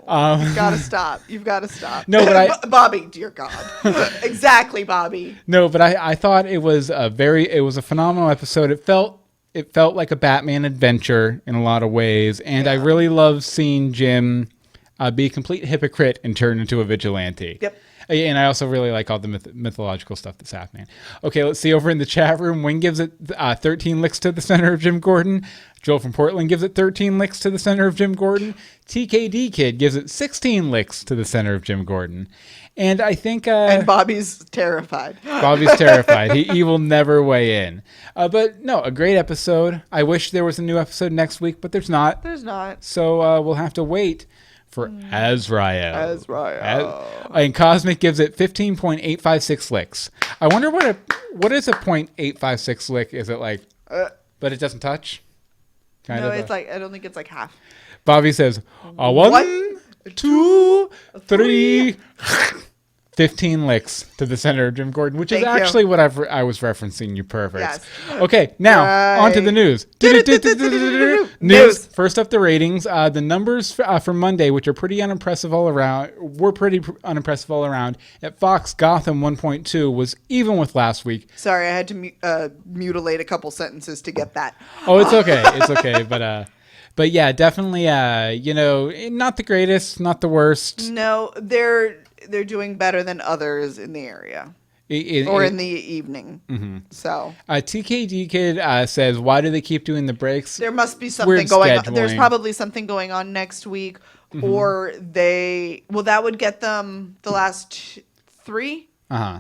You've got to stop. You've got to stop. No, but Bobby, dear God. Exactly, Bobby. No, but I thought it was a phenomenal episode. It felt like a Batman adventure in a lot of ways, and I really love seeing Jim be a complete hypocrite and turn into a vigilante. Yep. And I also really like all the mythological stuff that's happening. Okay, let's see over in the chat room. Wing gives it 13 licks to the center of Jim Gordon. Joel from Portland gives it 13 licks to the center of Jim Gordon. TKD Kid gives it 16 licks to the center of Jim Gordon. And I think... and Bobby's terrified. Bobby's terrified. He will never weigh in. But no, a great episode. I wish there was a new episode next week, but there's not. There's not. So we'll have to wait for Azrael. Azrael. And Cosmic gives it 15.856 licks. I wonder what is a 0.856 lick? Is it like, but it doesn't touch? It's like, I don't think it's like half. Bobby says, one, two, three. 15 licks to the center of Jim Gordon, which is Thank you. actually what I was referencing, you perverts. Yes. Okay, now on to the news. News. First up, the ratings. The numbers for Monday, which are pretty unimpressive all around, were pretty unimpressive all around. At Fox, Gotham 1.2 was even with last week. Sorry, I had to mutilate a couple sentences to get that. Oh, it's okay. It's okay. But yeah, definitely, not the greatest, not the worst. No, they're doing better than others in the area. In the evening. Mm-hmm. So TKD Kid says, why do they keep doing the breaks? There must be something going on. There's probably something going on next week. Or that would get them the last 3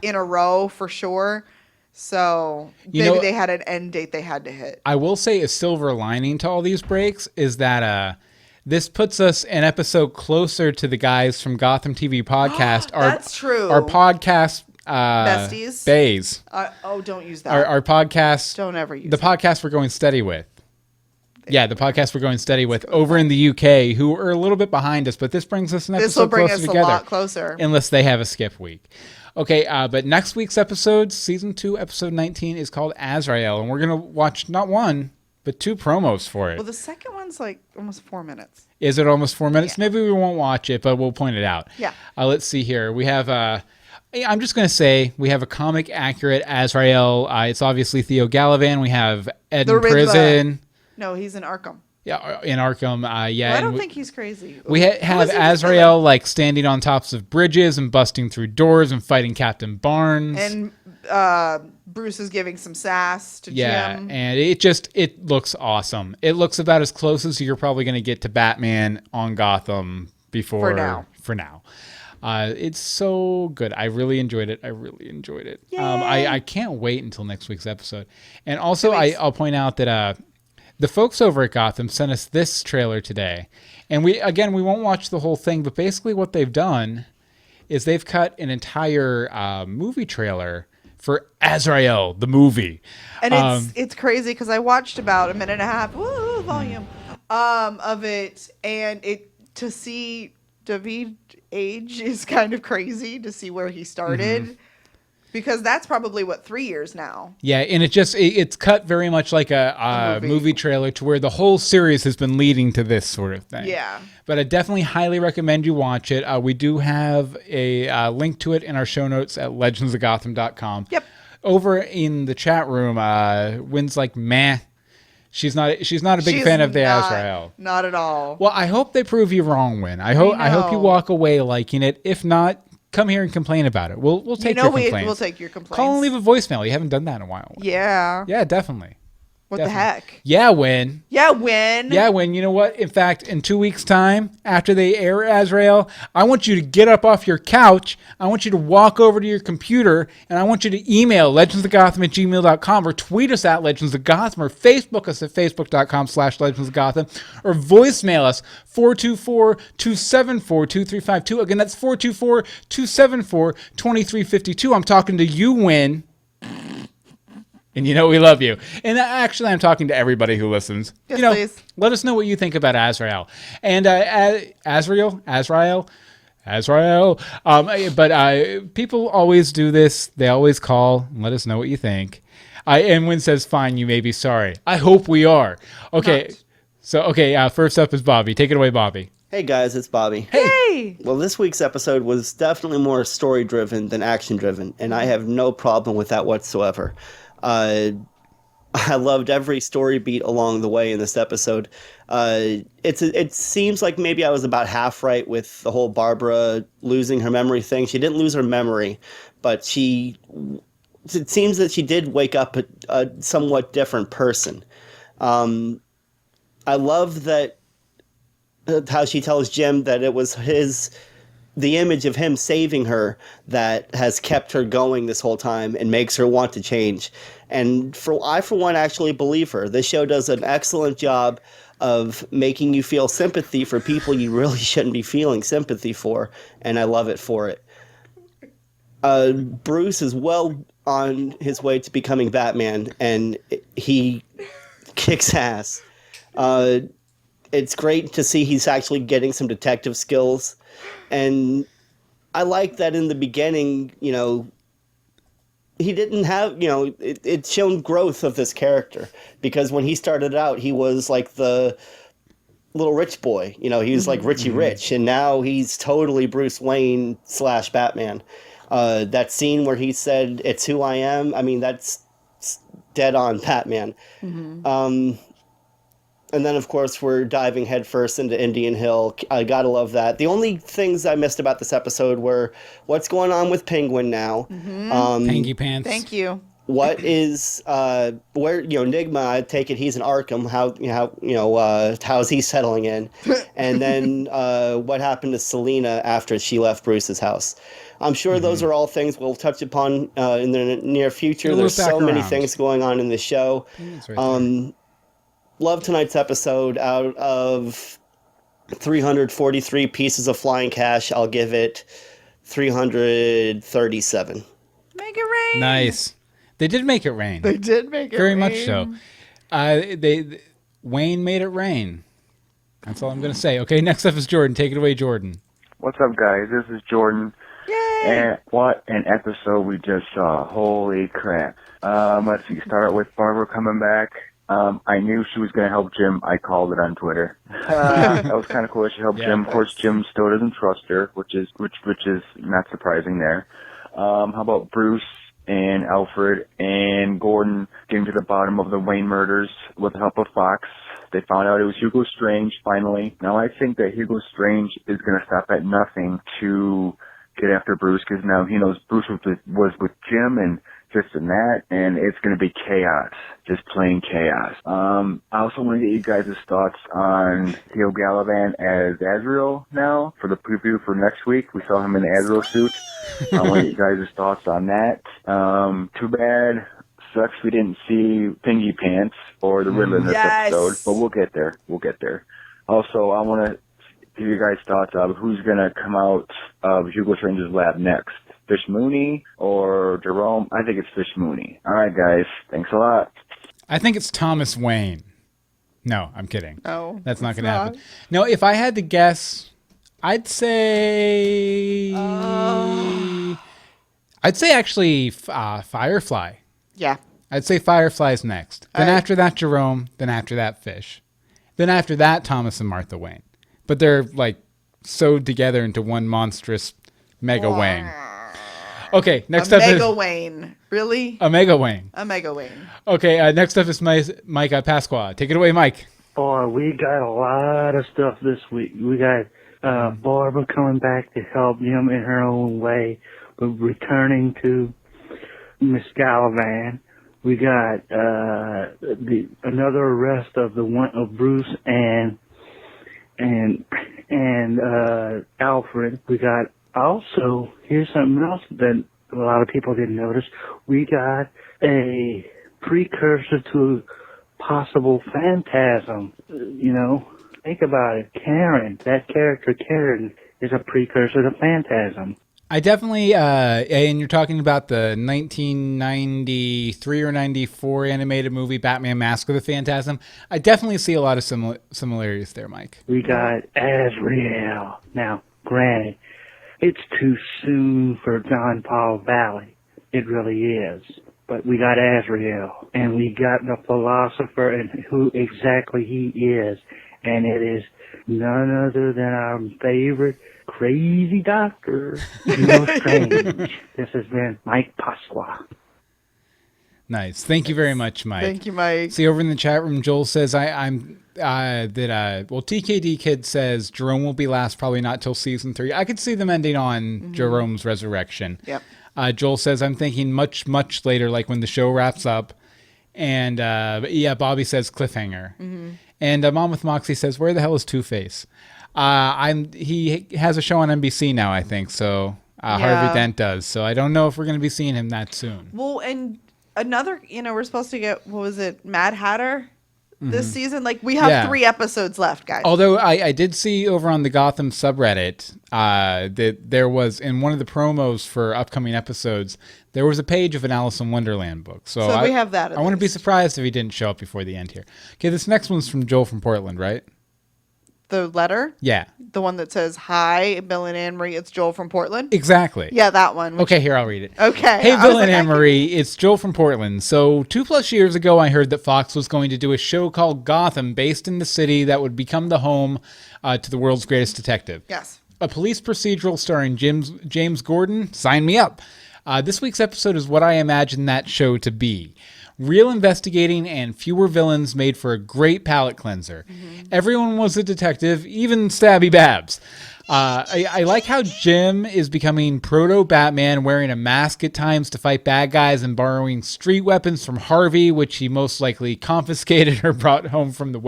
in a row for sure. So maybe they had an end date they had to hit. I will say a silver lining to all these breaks is that this puts us an episode closer to the guys from Gotham TV Podcast. That's true. Our podcast besties. Bays. Don't use that. Our podcast. Don't ever use the podcast we're going steady with. Yeah, the podcast we're going steady with over in the UK, who are a little bit behind us, but this brings us an episode closer together. This will bring us a lot closer. Unless they have a skip week. Okay, but next week's episode, Season 2, Episode 19, is called Azrael, and we're going to watch not one, but 2 promos for it. Well, the second one's like almost 4 minutes. Is it almost 4 minutes? Yeah. Maybe we won't watch it, but we'll point it out. Yeah. Let's see here. We have, I'm just going to say, we have a comic-accurate Azrael. It's obviously Theo Galavan. We have Ed in prison. No, he's in Arkham. Yeah, in Arkham, yeah. Well, I don't think he's crazy. We have Azrael like standing on tops of bridges and busting through doors and fighting Captain Barnes. And Bruce is giving some sass to Jim. And it looks awesome. It looks about as close as you're probably going to get to Batman on Gotham before. For now. It's so good. I really enjoyed it. I can't wait until next week's episode. And also, I'll point out that the folks over at Gotham sent us this trailer today. And we won't watch the whole thing, but basically what they've done is they've cut an entire movie trailer for Azrael, the movie. And it's crazy because I watched about a minute and a half, volume, of it. And to see David age is kind of crazy to see where he started. Mm-hmm. Because that's probably, 3 years now? Yeah, and it's cut very much like a movie trailer to where the whole series has been leading to this sort of thing. Yeah. But I definitely highly recommend you watch it. We do have a link to it in our show notes at legendsofgotham.com. Yep. Over in the chat room, Wynn's like, meh. She's not a big fan of the Azrael. Not at all. Well, I hope they prove you wrong, Wynn. I hope you walk away liking it. If not, come here and complain about it. We'll take your complaints. We'll take your complaints. Call and leave a voicemail. You haven't done that in a while. Yeah. Yeah, definitely. What the heck? Yeah, Wynn. Yeah, Wynn. Yeah, Wynn. You know what? In fact, in 2 weeks' time, after they air Azrael, I want you to get up off your couch. I want you to walk over to your computer, and I want you to email legendsofgotham@gmail.com or tweet us at Legends of Gotham or Facebook us at facebook.com/legendsofgotham or voicemail us 424-274-2352. Again, that's 424-274-2352. I'm talking to you, Wynn. And we love you. And actually, I'm talking to everybody who listens. Yes, please. Let us know what you think about Azrael. And Azrael. But people always do this. They always call and let us know what you think. And Wynn says, fine, you may be sorry. I hope we are. Okay. Not. So, first up is Bobby. Take it away, Bobby. Hey guys, it's Bobby. Hey! Well, this week's episode was definitely more story-driven than action-driven, and I have no problem with that whatsoever. I loved every story beat along the way in this episode. It seems like maybe I was about half right with the whole Barbara losing her memory thing. She didn't lose her memory, but it seems that she did wake up a somewhat different person. I love that how she tells Jim that it was the image of him saving her that has kept her going this whole time and makes her want to change. And I, for one, actually believe her. This show does an excellent job of making you feel sympathy for people you really shouldn't be feeling sympathy for, and I love it for it. Bruce is well on his way to becoming Batman, and he kicks ass. It's great to see he's actually getting some detective skills, and I like that in the beginning, he didn't have, it shown growth of this character, because when he started out, he was like the little rich boy, he was like Richie Rich, and now he's totally Bruce Wayne / Batman. That scene where he said, "It's who I am," I mean, that's dead on Batman. And then, of course, we're diving headfirst into Indian Hill. I gotta love that. The only things I missed about this episode were what's going on with Penguin now. Pangy pants. Thank you. What is where Nigma? I take it he's in Arkham. How's he settling in? And then what happened to Selena after she left Bruce's house? I'm sure those are all things we'll touch upon in the near future. There's so many things going on in the show. Love tonight's episode. Out of 343 pieces of flying cash, I'll give it 337. Make it rain. Nice. They did make it rain. They did make it Very rain. much so. Wayne made it rain. That's all I'm going to say. Okay, next up is Jordan. Take it away, Jordan. What's up, guys? This is Jordan. Yay! And what an episode we just saw. Holy crap. Let's see. Start with Barbara coming back. I knew she was going to help Jim. I called it on Twitter. That was kind of cool. She helped Jim. Of course, Jim still doesn't trust her, which is not surprising there. How about Bruce and Alfred and Gordon getting to the bottom of the Wayne murders with the help of Fox? They found out it was Hugo Strange, finally. Now, I think that Hugo Strange is going to stop at nothing to get after Bruce, because now he knows Bruce was with Jim and this and that, and it's going to be chaos, just plain chaos. I also want to get you guys' thoughts on Theo Galavan as Azrael now for the preview for next week. We saw him in the Azrael suit. I want to get you guys' thoughts on that. Too bad. Sucks we didn't see Pingy Pants or the Riddler in this episode, but we'll get there. Also, I want to give you guys thoughts of who's going to come out of Hugo Strange's lab next. Fish Mooney or Jerome? I think it's Fish Mooney. All right, guys. Thanks a lot. I think it's Thomas Wayne. No, I'm kidding. No, that's not going to happen. No, if I had to guess, I'd say actually Firefly. Yeah. I'd say Firefly's next. Then after that, Jerome. Then after that, Fish. Then after that, Thomas and Martha Wayne. But they're like sewed together into one monstrous Mega Wayne. Okay, next up is... Mega Wayne. Really? A Mega Wayne. A Mega Wayne. Okay, next up is Mike Pasqua. Take it away, Mike. Boy, we got a lot of stuff this week. We got Barbara coming back to help Jim in her own way, but returning to Miss Galavan. We got another arrest of Bruce and Alfred. We got also, here's something else that a lot of people didn't notice. We got a precursor to possible phantasm. Think about it. Karen, that character Karen, is a precursor to Phantasm. I definitely, and you're talking about the 1993 or 94 animated movie Batman Mask of the Phantasm. I definitely see a lot of similarities there, Mike. We got Azrael. Now, granted, it's too soon for John Paul Valley. It really is. But we got Azrael, and we got the Philosopher and who exactly he is. And it is none other than our favorite crazy doctor, Hugo Strange. This has been Mike Pasqua. Nice. Thank you very much, Mike. Thank you, Mike. See, over in the chat room, Joel says, TKD Kid says Jerome will be last, probably not till season 3. I could see them ending on Jerome's resurrection. Yep. Joel says, I'm thinking much, much later, like when the show wraps up. And Bobby says cliffhanger. Mm-hmm. And Mom with Moxie says, where the hell is Two-Face? He has a show on NBC now, I think. So Harvey Dent does. So I don't know if we're going to be seeing him that soon. Well, and another, we're supposed to get, what was it, Mad Hatter this season? Like, we have 3 episodes left, guys. Although I did see over on the Gotham subreddit that there was, in one of the promos for upcoming episodes, there was a page of an Alice in Wonderland book. So we have that. I wouldn't be surprised if he didn't show up before the end here. Okay, this next one's from Joel from Portland, right? The letter? Yeah, The one that says, "Hi, Bill and Anne Marie, it's Joel from Portland." exactly. Yeah, that one. Okay, here, I'll read it. Okay. Hey, I Bill was and like, Anne Marie, it's Joel from Portland. So, 2+ years ago, I heard that Fox was going to do a show called Gotham based in the city that would become the home to the world's greatest detective. Yes. A police procedural starring James Gordon. Sign me up. This week's episode is what I imagine that show to be. Real investigating and fewer villains made for a great palate cleanser. Everyone was a detective, even Stabby Babs. I like how Jim is becoming proto-Batman, wearing a mask at times to fight bad guys and borrowing street weapons from Harvey, which he most likely confiscated or brought home from the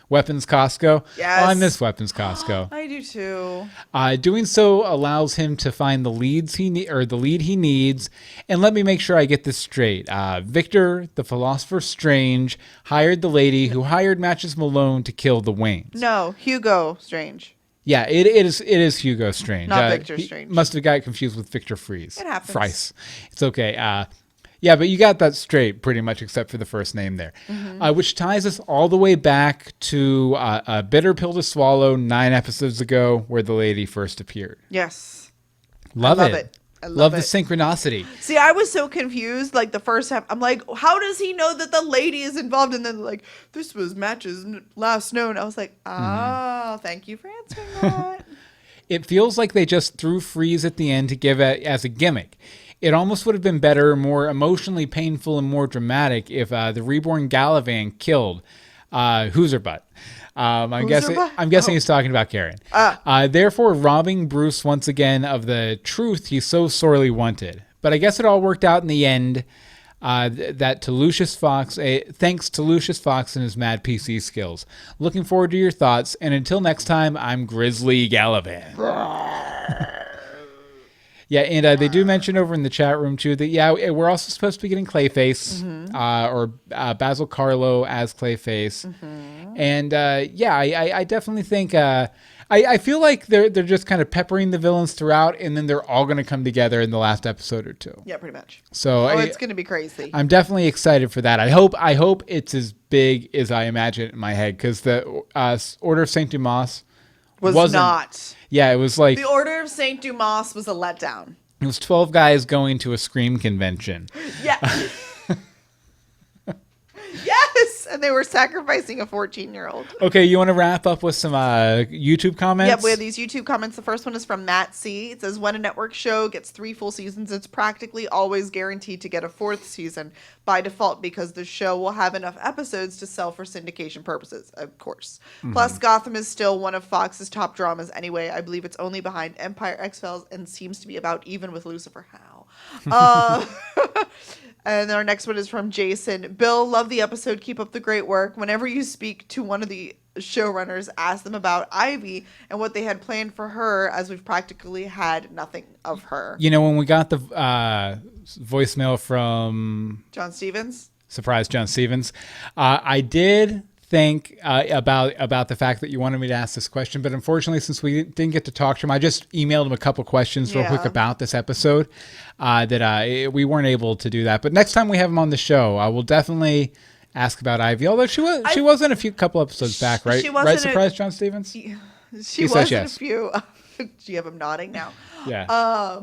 weapons Costco. Yes. Oh, I miss weapons Costco. I do too. Doing so allows him to find the lead he needs. And let me make sure I get this straight. Victor, the Philosopher Strange, hired the lady who hired Matches Malone to kill the Waynes. No, Hugo Strange. Yeah, it is Hugo Strange. Not Victor he Strange. Must have got confused with Victor Freeze. It happens. Fries. It's okay. Yeah, but you got that straight pretty much except for the first name there. Which ties us all the way back to a Bitter Pill to Swallow 9 episodes ago where the lady first appeared. Yes. Love it. I Love it. the synchronicity. See, I was so confused. Like the first half, I'm like, how does he know that the lady is involved? And then like, this was Match's last known. I was like, oh, thank you for answering that. It feels like they just threw Freeze at the end to give it as a gimmick. It almost would have been better, more emotionally painful, and more dramatic if the reborn Galavan killed Hoserbutt. I'm guessing he's talking about Karen. Therefore, robbing Bruce once again of the truth he so sorely wanted. But I guess it all worked out in the end. That to Lucius Fox, thanks to Lucius Fox and his mad PC skills. Looking forward to your thoughts, and until next time, I'm Grizzly Galavan. Yeah, and they do mention over in the chat room too that we're also supposed to be getting Clayface or Basil Carlo as Clayface, and I definitely think I feel like they're just kind of peppering the villains throughout, and then they're all going to come together in the last episode or two. Yeah, pretty much. So it's going to be crazy. I'm definitely excited for that. I hope it's as big as I imagine it in my head, because the Order of Saint Dumas was not. Yeah, it was like the Order of Saint Dumas was a letdown. It was 12 guys going to a Scream convention. Yeah. Yes, and they were sacrificing a 14-year-old. Okay, you want to wrap up with some YouTube comments? Yep, we have these YouTube comments. The first one is from Matt C. It says, when a network show gets 3 full seasons, it's practically always guaranteed to get a 4th season by default because the show will have enough episodes to sell for syndication purposes, of course. Plus, Gotham is still one of Fox's top dramas anyway. I believe it's only behind Empire, X-Files, and seems to be about even with Lucifer. How? And our next one is from Jason. Bill, love the episode. Keep up the great work. Whenever you speak to one of the showrunners, ask them about Ivy and what they had planned for her, as we've practically had nothing of her. You know, when we got the voicemail from John Stevens, I did think about the fact that you wanted me to ask this question, but unfortunately, since we didn't get to talk to him, I just emailed him a couple questions real quick about this episode. We weren't able to do that, but next time we have him on the show, I will definitely ask about Ivy. Although she was in a couple episodes back, right? Right, surprise, John Stevens. She was in a few. Do you have him nodding now? Yeah.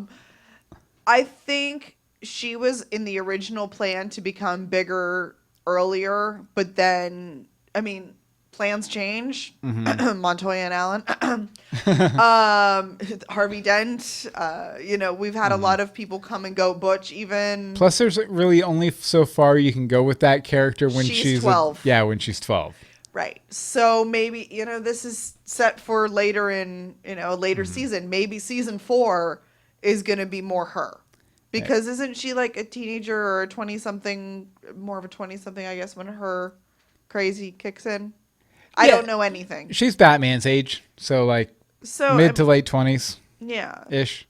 I think she was in the original plan to become bigger earlier, but then, I mean, plans change. Montoya and Allen. Harvey Dent. We've had a lot of people come and go. Butch even. Plus, there's really only so far you can go with that character when she's 12. When she's 12. Right. So maybe, this is set for later in, a later season. Maybe season 4 is going to be more her. Because isn't she like a teenager or a 20-something, more of a 20-something, I guess, when her crazy kicks in? I don't know anything. She's Batman's age, so mid to late 20s. Yeah. Ish.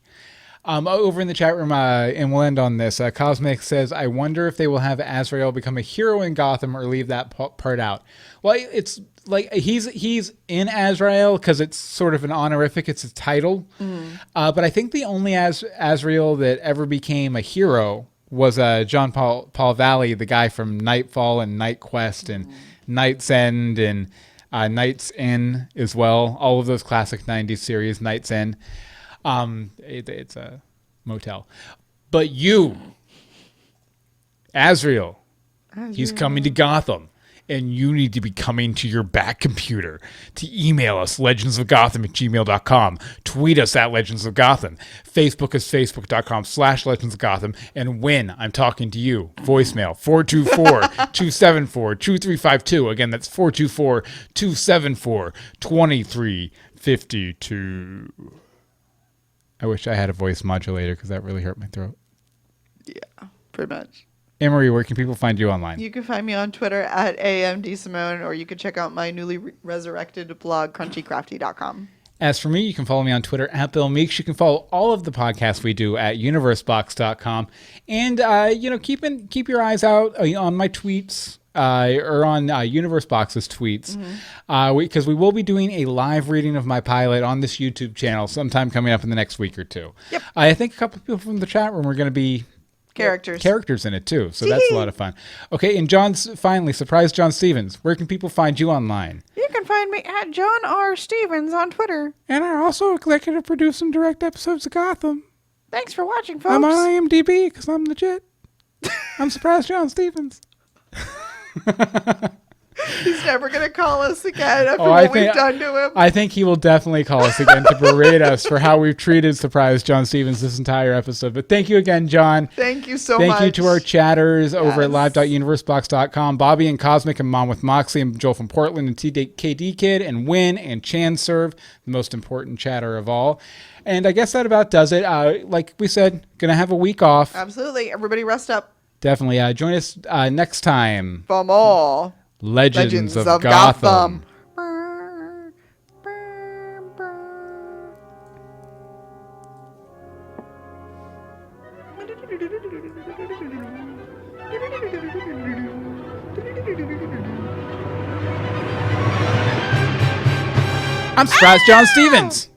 Over in the chat room, and we'll end on this. Cosmic says, I wonder if they will have Azrael become a hero in Gotham or leave that part out. Well, it's like he's in Azrael because it's sort of an honorific. It's a title. But I think the only Azrael that ever became a hero was John Paul Valley, the guy from Nightfall and Night Quest and Night's End and Night's In as well. All of those classic 90s series, Night's In. It's a motel. But you, Azrael, he's coming to Gotham. And you need to be coming to your back computer to email us, legendsofgotham@gmail.com. Tweet us at Legends of Gotham. Facebook is facebook.com/legendsofgotham. And when I'm talking to you, voicemail 424-274-2352. Again, that's 424-274-2352. I wish I had a voice modulator because that really hurt my throat. Yeah, pretty much. Emery, where can people find you online? You can find me on Twitter at DeSimone, or you can check out my newly resurrected blog, crunchycrafty.com. As for me, you can follow me on Twitter at Bill Meeks. You can follow all of the podcasts we do at universebox.com. And, keep your eyes out on my tweets or on Universebox's tweets. Because we will be doing a live reading of my pilot on this YouTube channel sometime coming up in the next week or two. Yep. I think a couple of people from the chat room are going to be characters in it too, so that's a lot of fun. Okay, and finally, surprise John Stevens. Where can people find you online? You can find me at John R. Stevens on Twitter. And I also executive produce and direct episodes of Gotham. Thanks for watching, folks. I'm on IMDb because I'm legit. I'm surprised John Stevens. He's never going to call us again after what we've done to him. I think he will definitely call us again to berate us for how we've treated surprise John Stevens this entire episode. But thank you again, John. Thank you so much. Thank you to our chatters over at live.universebox.com. Bobby and Cosmic and Mom with Moxie and Joel from Portland and TKD Kid and Win and Chan Serve, the most important chatter of all. And I guess that about does it. Like we said, going to have a week off. Absolutely. Everybody rest up. Definitely. Join us next time. For more Legends of Gotham. I'm surprised John Stevens.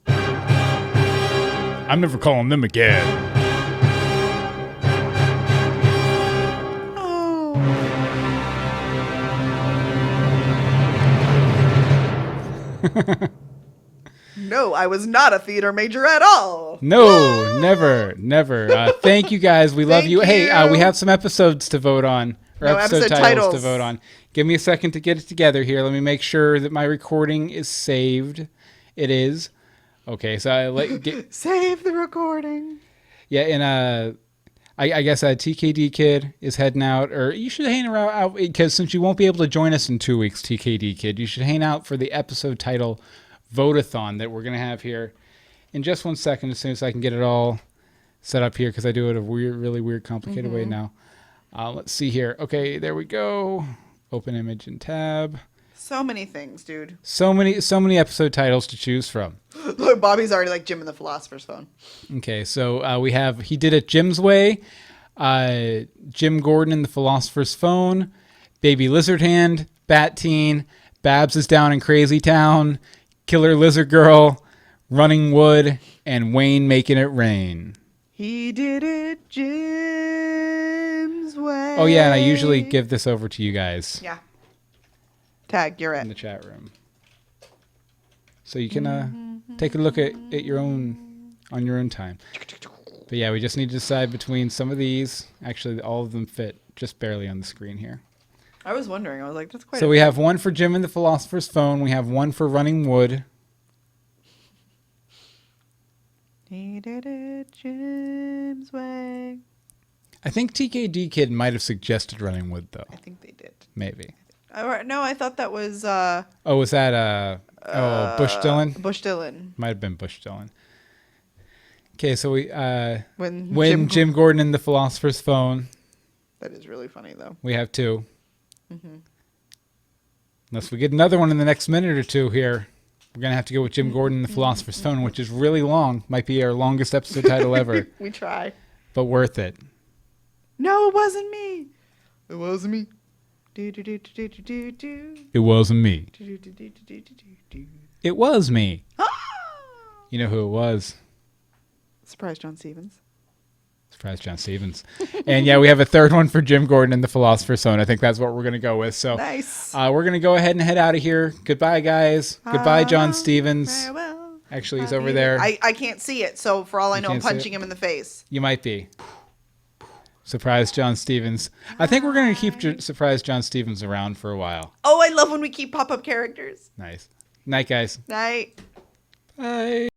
I'm never calling them again. No, I was not a theater major at all. No, never. Thank you guys. We love you. Hey, we have some episodes to vote on. Or episode titles to vote on. Give me a second to get it together here. Let me make sure that my recording is saved. It is. Okay, so save the recording. Yeah, and I guess TKD Kid is heading out, or you should hang around because since you won't be able to join us in 2 weeks, TKD Kid, you should hang out for the episode title vote-a-thon that we're going to have here in just 1 second, as soon as I can get it all set up here, because I do it a really weird, complicated way now. Let's see here. Okay, there we go. Open image and tab. So many things, dude. So many episode titles to choose from. Look, Bobby's already like Jim in the Philosopher's Phone. Okay, so we have He Did It Jim's Way, Jim Gordon in the Philosopher's Phone, Baby Lizard Hand, Bat Teen, Babs is Down in Crazy Town, Killer Lizard Girl, Running Wood, and Wayne Making It Rain. He did it Jim's way. Oh yeah, and I usually give this over to you guys. Yeah. Tag, you're in the chat room. So you can take a look at your own on your own time. But yeah, we just need to decide between some of these. Actually, all of them fit just barely on the screen here. I was wondering. I was like, that's quite. So we have one for Jim and the Philosopher's Phone. We have one for Running Wood. He did it Jim's way. I think TKD Kid might have suggested Running Wood, though. I think they did. Maybe. No, I thought that was... was that Bush Dillon? Bush Dillon. Might have been Bush Dillon. Okay, so we... when Jim Gordon in the Philosopher's Phone. That is really funny, though. We have two. Unless we get another one in the next minute or two here. We're going to have to go with Jim Gordon in the Philosopher's Phone, which is really long. Might be our longest episode title ever. We try. But worth it. No, it wasn't me. It wasn't me. It wasn't me. It was me. You know who it was? Surprise John Stevens. Surprise John Stevens. And yeah, we have a third one for Jim Gordon and the Philosopher Stone. I think that's what we're going to go with. So Nice. we're going to go ahead and head out of here. Goodbye, guys. Goodbye, John Stevens. Farewell. Actually, he's over there. I can't see it, so for all I know, I'm can't see punching it? him in the face. You might be. Surprise John Stevens. I think we're going to keep Surprise John Stevens around for a while. Oh, I love when we keep pop-up characters. Nice. Night, guys. Night. Bye.